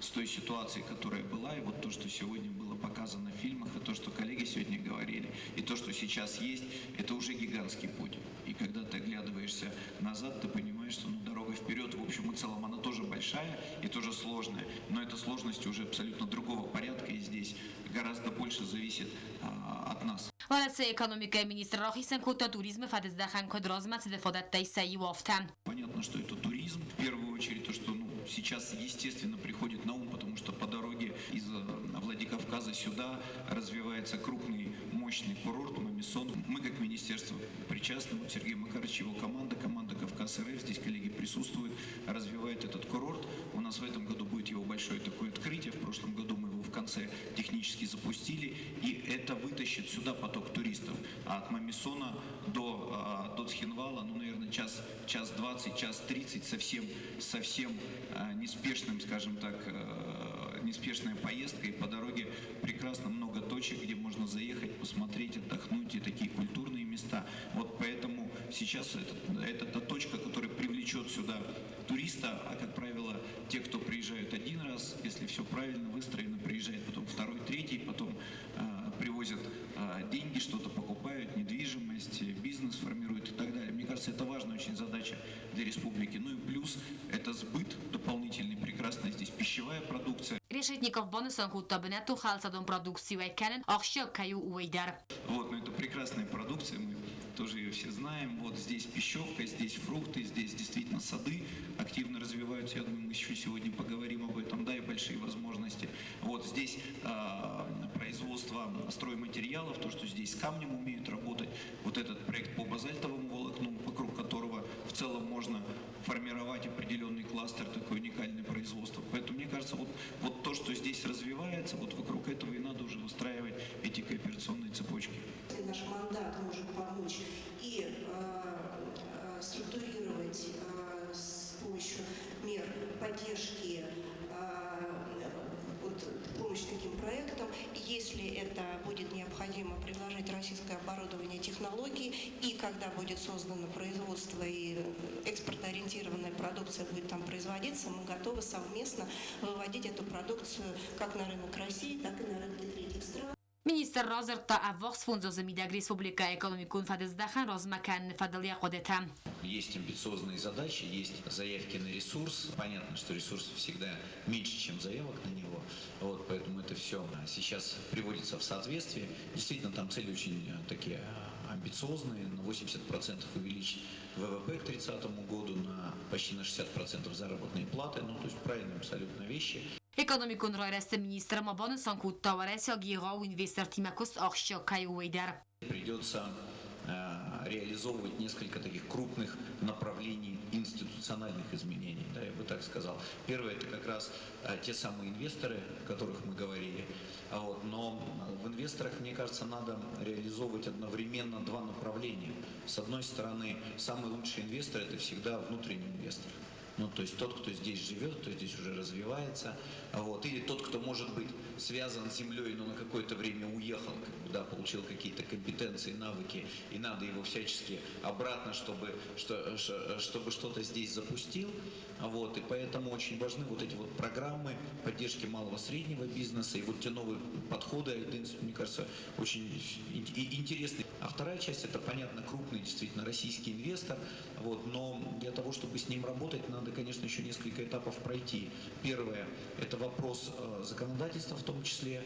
С той ситуацией, которая была, и вот то, что сегодня было показано в фильмах, и то, что коллеги сегодня говорили, и то, что сейчас есть, это уже гигантский путь. И когда ты оглядываешься назад, ты понимаешь, что дорога вперед, в общем и целом, она тоже большая и тоже сложная, но эта сложность уже абсолютно другого порядка, и здесь гораздо больше зависит от нас. Валetse экономика министр Рахисен Кута туризма фадездахан кодразмат дефадат тайсаи вафтан. Понятно, что это туризм. В первую очередь то, что сейчас естественно приходит на ум, потому что по дороге из Владикавказа сюда развивается крупный, мощный курорт Мамисон. Мы как министерство причастны, Сергей Макарович, его команда Кавказ РФ, здесь коллеги присутствуют, развивает этот курорт. У нас в этом году будет его большое такое открытие. В прошлом году мы его в конце технически запустили, и это вытащит сюда поток туристов. А от Мамисона до Цхинвала, наверное, час 20, час 30 совсем неспешным, скажем так, неспешная поездка, и по дороге прекрасно много точек, где можно заехать, посмотреть, отдохнуть, и такие культурные места. Вот поэтому сейчас это та точка, которая привлечет сюда туриста, а как правило, те, кто приезжают один раз, если все правильно выстроено, приезжают потом второй, третий, потом привозят деньги, что-то покупают, недвижимость, бизнес формируют и так далее. Мне кажется, это важная очень задача для республики. И плюс это сбыт дополнительный, прекрасная здесь пищевая продукция. Решетников бонусан кутабинету халсадон продукцию экканен ахшак каю уйдар. Это прекрасная продукция, мы тоже ее все знаем. Вот здесь пищевка, здесь фрукты, здесь действительно сады активно развиваются. Я думаю, мы еще сегодня поговорим об этом, и большие возможности. Вот здесь производство стройматериалов, то, что здесь с камнем умеют работать. Вот этот проект по базальтовому волокну, вокруг которого в целом можно формировать определенный кластер, такое уникальное производство. Поэтому, мне кажется, вот то, что здесь развивается, вот вокруг этого и надо уже выстраивать эти кооперационные цепочки. Наш мандат может помочь и структурировать с помощью мер поддержки помощь таким проектам. Если это будет необходимо, предложить российское оборудование, технологии, и когда будет создано производство и экспортоориентированная продукция будет там производиться, мы готовы совместно выводить эту продукцию как на рынок России, так и на рынки третьих стран. Министр Разерта Аввахс фонд Замидаг Республика экономикун фадездахань размакан фадалия кодета. Есть амбициозные задачи, есть заявки на ресурс. Понятно, что ресурс всегда меньше, чем заявок на него. Вот, поэтому это все сейчас приводится в соответствие. Действительно, там цели очень такие амбициозные. На 80% увеличить ВВП к 30 году, почти на 60% заработные платы. Ну, то есть правильные абсолютно вещи. Экономикун райрасты министр Мабаны Санкут Таваресия Гирау инвестор Тимакус Ахща Кайуэйдер. Придется реализовывать несколько таких крупных направлений институциональных изменений, да, я бы так сказал. Первое — это как раз те самые инвесторы, о которых мы говорили. Но в инвесторах, мне кажется, надо реализовывать одновременно два направления. С одной стороны, самый лучший инвестор — это всегда внутренний инвестор. Ну, то есть тот, кто здесь живет, кто здесь уже развивается, или тот, кто может быть связан с землей, но на какое-то время уехал, получил какие-то компетенции, навыки, и надо его всячески обратно, чтобы что-то здесь запустил. И поэтому очень важны вот эти вот программы поддержки малого среднего бизнеса, и вот те новые подходы, мне кажется, очень интересные. А вторая часть — это, понятно, крупный, действительно, российский инвестор, но для того, чтобы с ним работать, надо, конечно, еще несколько этапов пройти. Первое — это вопрос законодательства в том числе,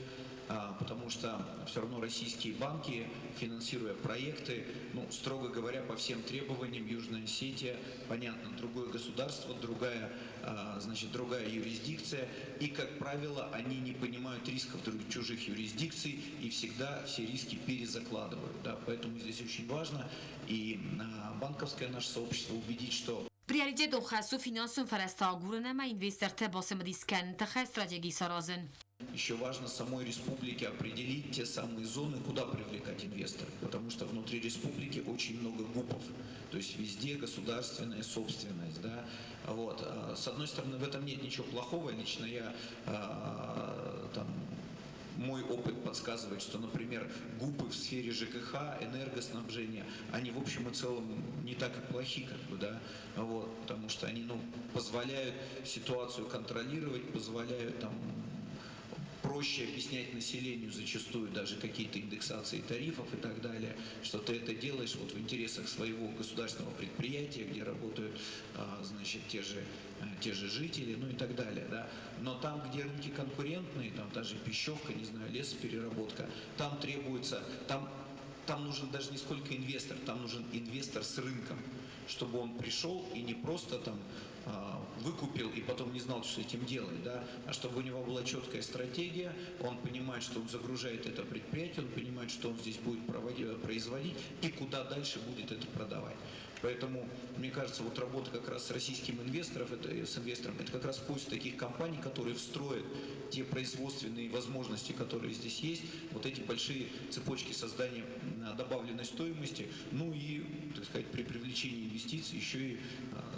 потому что все равно российские банки, финансируя проекты, строго говоря, по всем требованиям, Южная Осетия, понятно, другое государство, другая юрисдикция, и, как правило, они не понимают рисков чужих юрисдикций и всегда все риски перезакладывают. Да, поэтому здесь очень важно и банковское наше сообщество убедить, что Приоритетом хасу финансовым фарастагурнама инвестор басым рискан таха стратегии саразен. Еще важно самой республике определить те самые зоны, куда привлекать инвесторов, потому что внутри республики очень много ГУПов, то есть везде государственная собственность, да. С одной стороны, в этом нет ничего плохого, лично я мой опыт подсказывает, что, например, ГУПы в сфере ЖКХ, энергоснабжения, они в общем и целом не так и плохи, потому что они позволяют ситуацию контролировать, позволяют проще объяснять населению зачастую даже какие-то индексации тарифов и так далее, что ты это делаешь в интересах своего государственного предприятия, где работают, те же жители, и так далее, да. Но там, где рынки конкурентные, там та же пищевка, лесопереработка, там требуется, там нужен даже не сколько инвестор, там нужен инвестор с рынком, чтобы он пришел и не просто выкупил и потом не знал, что с этим делать, да, а чтобы у него была четкая стратегия, он понимает, что он загружает это предприятие, он понимает, что он здесь будет производить и куда дальше будет это продавать. Поэтому, мне кажется, работа как раз с российским инвестором, это как раз поиск таких компаний, которые встроят те производственные возможности, которые здесь есть, эти большие цепочки создания добавленной стоимости, и, так сказать, при привлечении инвестиций еще и,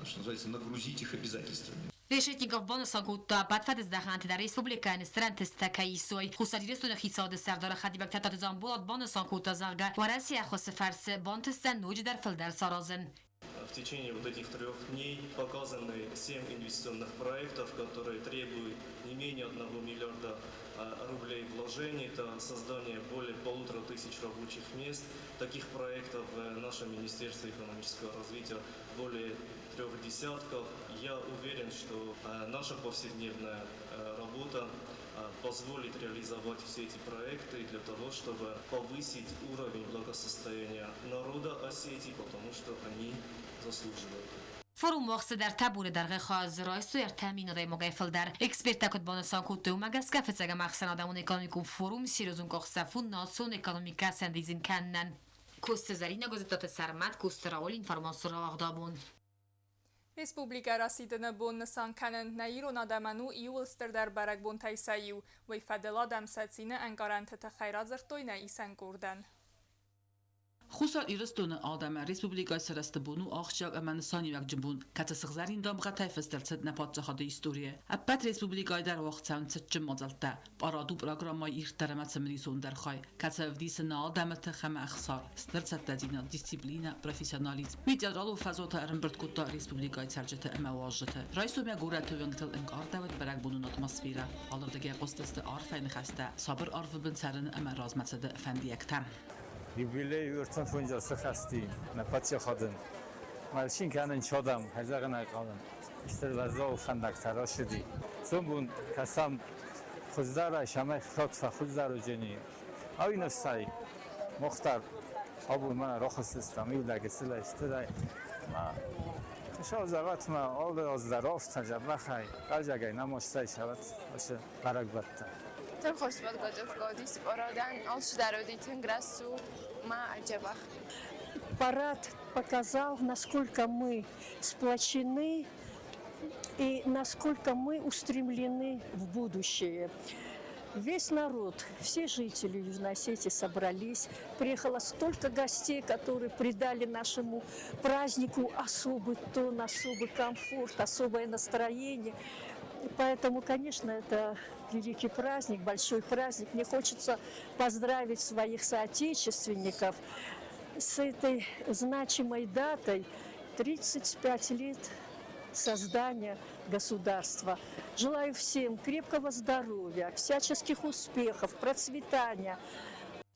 что называется, нагрузить их обязательствами. Решетников бонуса гутта подфад издаханти در республиканы странтеста кайсой хусадирестон хисад сардار خدیبک تاتزان بود бонуса гутта зарга وراسي خص فرس бонтеста нуч در филдер саразен. В течение этих 3 дней показаны 7 инвестиционных проектов, которые требуют не менее 1 миллиарда рублей вложений. Это создание более 1500 рабочих мест. Таких проектов в нашем Министерстве экономического развития более 3 десятков. Я уверен, что наша повседневная работа позволит реализовать все эти проекты для того, чтобы повысить уровень благосостояния народа Осетии, потому что они заслуживают. فروم وقت در تبور در خواز رایست و تامین رای مقایفل در اکسپرت تکت بانسان کود مگس کفت زگ مخصن آدمون اکانومیکون فروم سیروزون کخصفون ناسون اکانومیکا سندیزین کنن کوست زرین گذتات سرمت کوست راول اینفرماسور آغدابون Республика расидана бон санканен наирон адаману иулстер дар барак бон тайсаю вай фадела дамсацина ангаранта та хайразартойна исан гурдан. خصوصا إيرستون آدم ريسبوبليكا سرستبونو آخشاق أمانساني وجبون كتسخزارين دام غتاي فسترسد نبات خد إستورية أبت ريسبوبليكا در وقت سان تجم مازلتا بارادو برنامج إخترمت سمريسون در خاي كتسفديس نادم تخم أخسار سترسد تدينا ديسيبلينا بروفيسيوناليزم ويدرالو فازوتا أرنبرت كوتا ريسبوبليكا سرجته أما واجته رئيسو ميغورا توينغتل إنكار داود برق بونو أتمسفيرا alırdagi قصدست عارفين خسته صبر عارف بن سرن أما رازمتسد أفنديكتم Юбилей өртін фунжасы қасти, на патча ходын. Малшин канын чодам, хазағын айқалын. Иштер вазау фандактара шыди. Сон бун касам хуздара шамай хлотфа хуздару жени. Авинов сай, мохтар, абу мана рохасыстам, ивдаги сила иштирай. Шау заватма, олы оздаровта жабахай, ажагай намоштай шават, оше баракбатта. Тем хочется подготовить параден, он шдародит ингрессу, ма аджабах. Парад показал, насколько мы сплочены и насколько мы устремлены в будущее. Весь народ, все жители Южной Осетии собрались. Приехало столько гостей, которые придали нашему празднику особый тон, особый комфорт, особое настроение. Поэтому, конечно, это великий праздник, большой праздник. Мне хочется поздравить своих соотечественников с этой значимой датой 35 лет создания государства. Желаю всем крепкого здоровья, всяческих успехов, процветания.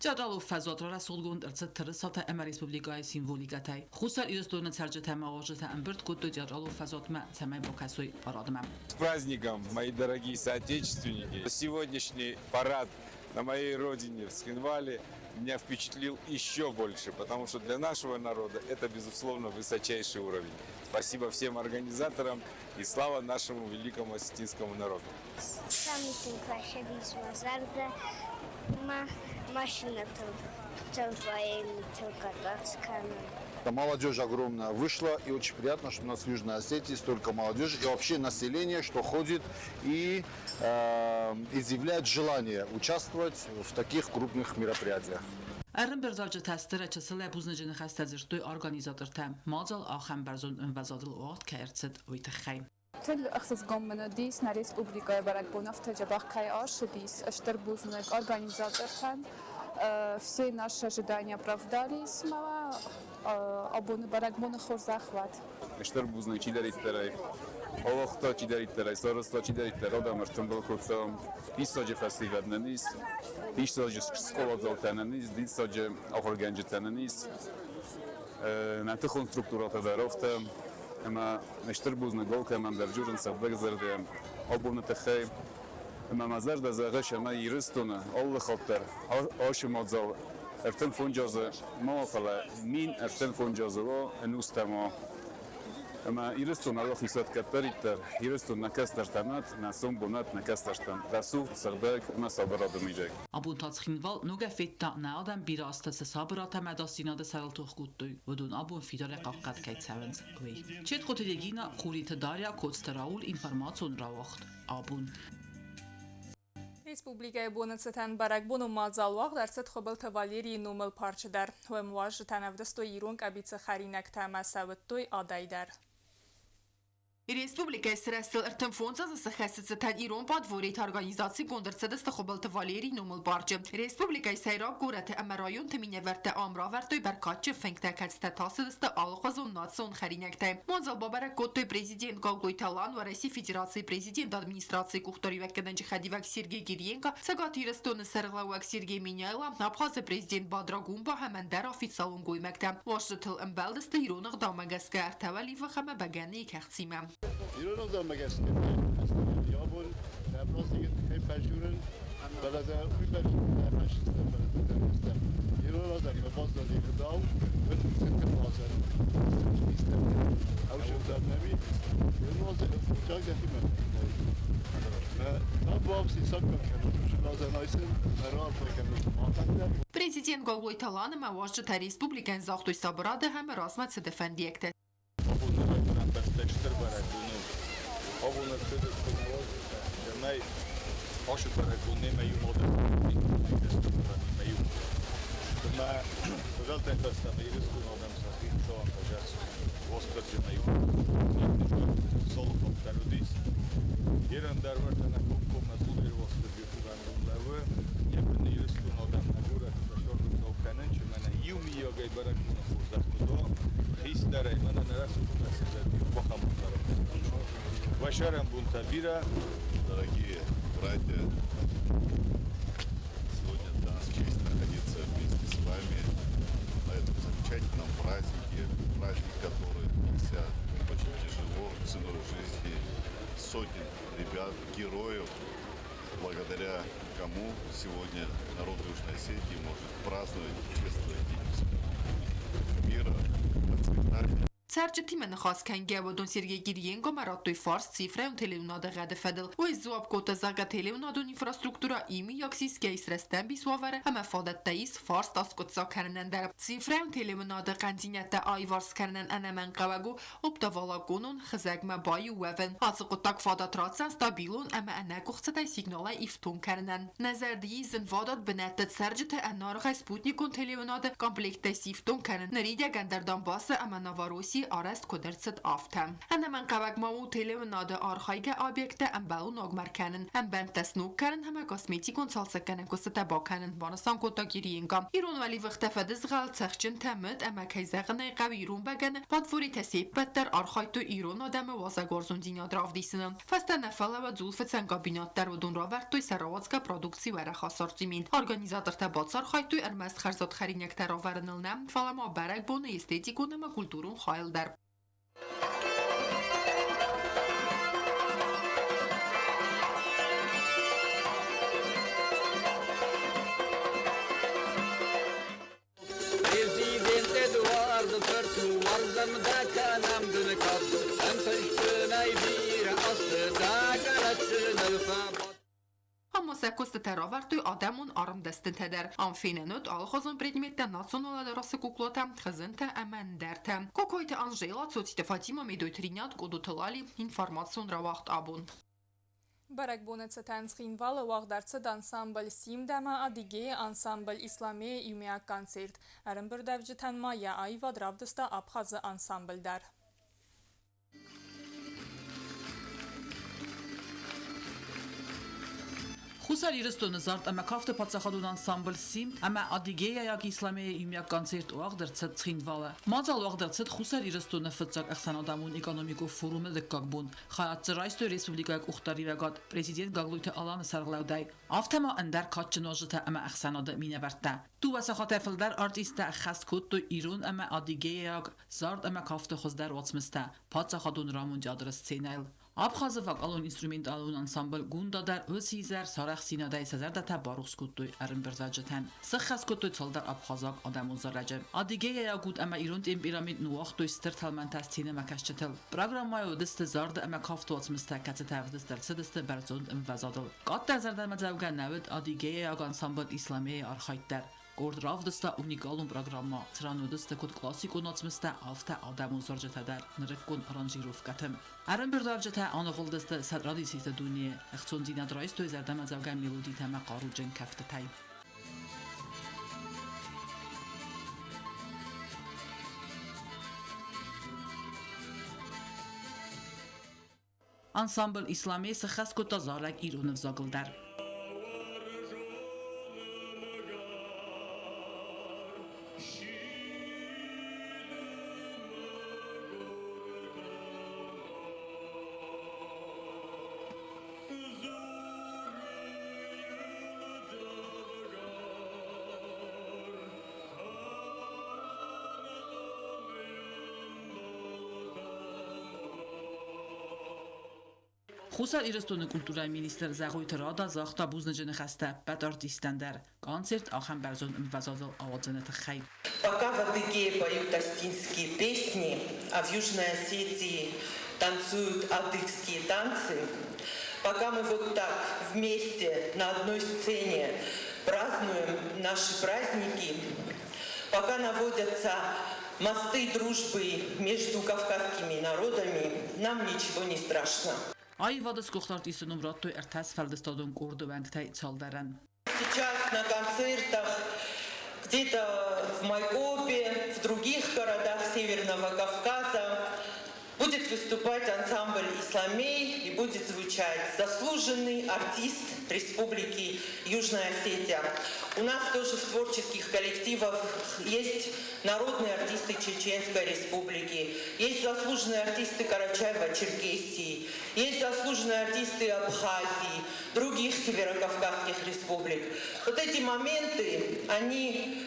جدال و فضات را رسول گوند ارتد ترسات اما ریسپوبلیکای سیمبولیکتای خصوصا ایرستون ترجت مواجهت امبرت کد جدال و فضات ما سمای بکسوی парадом. С праздником, мои дорогие соотечественники! Сегодняшний парад на моей родине, в Схинвале, меня впечатлил еще больше, потому что для нашего народа это, безусловно, высочайший уровень. Спасибо всем организаторам и слава нашему великому осетинскому народу. Молодежь огромная вышла, и очень приятно, что у нас в Южной Осетии столько молодежи и вообще население, что ходит и изъявляет желание участвовать в таких крупных мероприятиях. Ərən bərzalcı təstərə çəsilə buznıcını xəstəzirtdüy organizatortəm, macal axəm bərzun ünvəzadıl oğat kəyərçid uytəxəym. Тел أخصص قومنا ديس ناريس بوبليكا برك بونفت جبах кай аршидис аштербузник организатортан все наши ожидания оправдались мала абуны барак боны хорзахват Аштербузник чидериттерай Олохта чидериттерай соросла чидериттер адамыртын болкуктам Исоджи фестиваднанис Исоджи сколодзолтананис Дисоджи ахорганжитананис Наты конструктурата дарофта اما نشتر بوزن گل که من در جورن سبک زردیم آبون تخی اما مزار دزاغش اما یرستونه آل خاطر آش مازال ارتن فونجازه ما فلا مین ارتن فونجازه و انوستما اما یرستونه الله خیسات کتریتر یرستون نکستر تنات نسوم بونات نکستر تن رسوخت سردک اما صبرات میجک Abun tatsxinval nuga fetta naadam birastası sabırata medasinadı sarıltıq qutduy ودون abun fidare qaqqat kaytsavens uy. Çet qotilegina qurita darya kodstaraul informatsiyon ravaxt abun. Республикаи бонацетан барак бону мазалвақ дарсет хобылты Валерий Нумыл парчыдар. Хуэмуаж танавдыстой ирунг абицы харинак тама савыттой адайдар. Республика срестил артемфонца за сахесцетан Ирон подворит организации кондерцедеста хобылты Валерий Нумыл парчы. Республика сайраб горете амарайон темине верте амра вертой баркатчы фэнктекетсте тасыдысты алхазон национ харинекте. Монзал бабарак коттой президент Галгой Талан ва России Федерации президент администрации Кухтори веккеденчи хадивак Сергей Кириенко сагат ирестон сарглауак Сергей Миняйла напхазы президент Бадрагумба хамендер официалун гоймекте. Ваштытыл эмбелдысты Иронах дамагаске артавали ва хама багани кехциме. ایران هم مگسته یابون نبرازی فجورن بلده اوی برش فشسته بلده درسته ایران هم مباز دادی خداو و سنت بازر نیسته اوشم در نمی ایران هم جای دهیم Президент Галгой Талан мавашчыта республикан захтой собрады һәм расмат сәдәфәндиекте. Abonă să te spune că mai așa care cu nemai model. Ma in realtà in questa mi riescono da un sacco già ospergione solo con terroristi. Jedan dar vrta na kom na zuri ospergi kugan rumlawe. Jebne riescono da na gura da shortu kaukanen, че mana yumi yoga barak kuna furzakudo. Хистарай mana narasu kuna сезати бахамутара. Вашарам бунтабира. Дорогие братья, сегодня для нас честь находиться вместе с вами на этом замечательном празднике, который нельзя очень тяжело, ценой жизни сотен ребят, героев, благодаря кому сегодня народ Южной Осетии может праздновать и чествовать День мира, процветания. Царчти من خواست کنگه و دون سرگیرینگو مراتوی فارس цифра un teleunada gade fedel. O izzuab kota zaga teleunadun infrastruktura imi yaksis geis restem biswavare ama fadat tais fars taskot zakarnen der. Цифра un teleunada qanzinata ayvars karnen anaman qawagu obtavala gunun khazagma bayu weven. Azqotak fadat ratsan stabilun ama anakuxtay signala iftun karnen. Nazardi zin fadat benatat sarjte anarga sputnikun teleunada komplekte siftun karnen. Naridia gandardan basa ama navarosi آرست کدرست آفتم. من قبق ماو تلوناده آرخایگ آبیکته ام باو نگمر کنن ام بند تسنوک کنن همه کاسمیتیکون سالسه کنن کسته با کنن بانستان کتا گیرینگام. ایرون ولی وقت فدز غال تخچن تمد اما کیزاقنه قوی ایرون بگن پادفوری تسیب بدتر آرخای تو ایرون آدم وازگارزون دینیا دراف دیسنن. فسته نفله و زولفت سنگابینات در و دون راورد توی سراواتسکا پرودکسی و رخاسارتیمین. ارگانیزاتر تبادسار خای توی ارمست خرزات خرینک تراورنلنم فلما برگ بونه استیتیکون اما کلتورون خایل در. Amma sekoste teravartu adamon armdesten teder. Amfinenut alhozon predmette nacionalade rasekuklota khazente amanderte. Kokoyte Anjela tsotite Fatima medoitrinat godotlali informacion rawacht abun. Barek bonetse tanzrin vale wagdartsed ansambl simdama adige ansambl islami yumiak koncert. Arın burdavjiten maya ayva dravdsta abkhazı ansambl dar. Խուսար 30 զարդ ամա կավտը պացախադուն անսամբլ սիմ ամա ադիգեյա յակ իսլամեյ իմյակ կոնցերտ ուաղդրցդ ցխինվալը մածալ ուաղդրցդ խուսար 30 ֆծակ ախսանադամուն էկոնոմիկո ֆորումը դկակբուն խայացրայստո ռեսպուբլիկայք ուխտարիվագատ պրեզիդենտ Գագլույթը Ալանը Սարղլավդայ ավթամա ընդար քաչնոժտը ամա ախսանադը մինավարտա դու վասախատեֆլդար արտիստա խաստկոտ իրուն ամա ադիգեյա յակ զարդ ամա կավտը խոզդար ոծմստա պացախադուն ռամուն ջադրս ցենայլ Abxazıvak alon instrument alon ansambl gundadar özizər saraq sinadai sezerdata baruxskuttoy arınbirzaceten sıxxaskuttoy çaldar abxazak adamuzaracı Adigeya yagud ama irund piramid nuaqtoy stirtalmentas tine makaşçetel Programmayo diste zardı ama kaftoatmista katsatavdistel sidiste berzond imvazadıl Qatter zardamazavga navid Adigeya yag ansambl islamiye arxaytlar Gordravdista unikalun programma Tranudista kod klasik onatmista afta adamuzarcetadar nrifkun aranjirovkatem Arın birdavcete anavıldista sadradisite duniye Ixtson dinadraistoy zardamazavga melodi tema qarucen kaftetay Ansambl İslami sıxas kotazarlak İronov zagıldar Խուսար իրստոնը կուլտուրայի մինիստր Զաղույթը ռադա զաղթա բուզնջնը խաստա բատ արտիստանդար концерт ахам барзон инвазазал авадзанета хай. Пока в Адыгее поют астинские песни, а в Южной Осетии танцуют адыгские танцы, пока мы вот так вместе на одной сцене празднуем наши праздники, пока наводятся мосты дружбы между кавказскими народами, нам ничего не страшно. Ayvadız qoxtartısının ratto ertas fəldistadın qordu vəngtay çaldaran. Сейчас на концертах где-то в Майкопе, в других городах Северного Кавказа будет выступать ансамбль «Исламей» и будет звучать заслуженный артист Республики Южная Осетия. У нас тоже в творческих коллективах есть народные артисты Чеченской Республики, есть заслуженные артисты Карачаева-Черкесии, есть заслуженные артисты Абхазии, других северокавказских республик. Вот эти моменты, они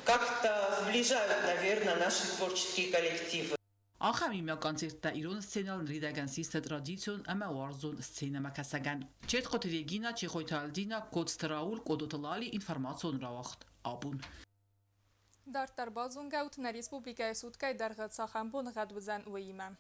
как-то сближают, наверное, наши творческие коллективы. Ախամիմյա կոնցերտը իրոն սցենալների դագանսիստը տրադիցիոն ամավարզուն սցենա մակասագան։ Չետ խոթերեգինա չեխոյթալդինա կոծտրաուլ կոդոտլալի ինֆորմացիոն ռավախտ աբուն։ Դարտար բազունգաուտ նա Ռեսպուբլիկայի սուտկայ դարգած սախամբոն ғադվզան ուիմը։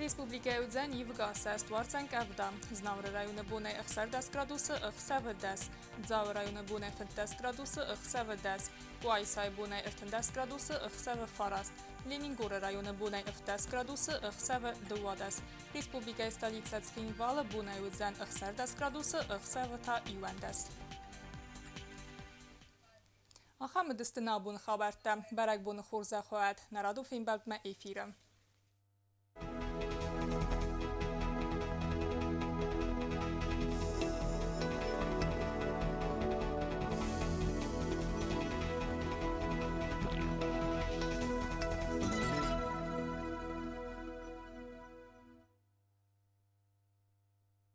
Республикայի ուձան և գասը ստուարցան կավդա, Znavr rayonu bune 40 gradusը 40, Dzavr rayonu bune 50 gradusը 40, Quaysay bune 30 gradusը 40 farast, Leningur rayonu bune 50 gradusը 40, Республикայի столица Цхинвала bune ուձան 40 gradusը 40 Ախամը դստնա բուն խաբարտը, բարակ բուն խուրզա խոյատ, նարադու ֆիմբալտ մը էֆիրը։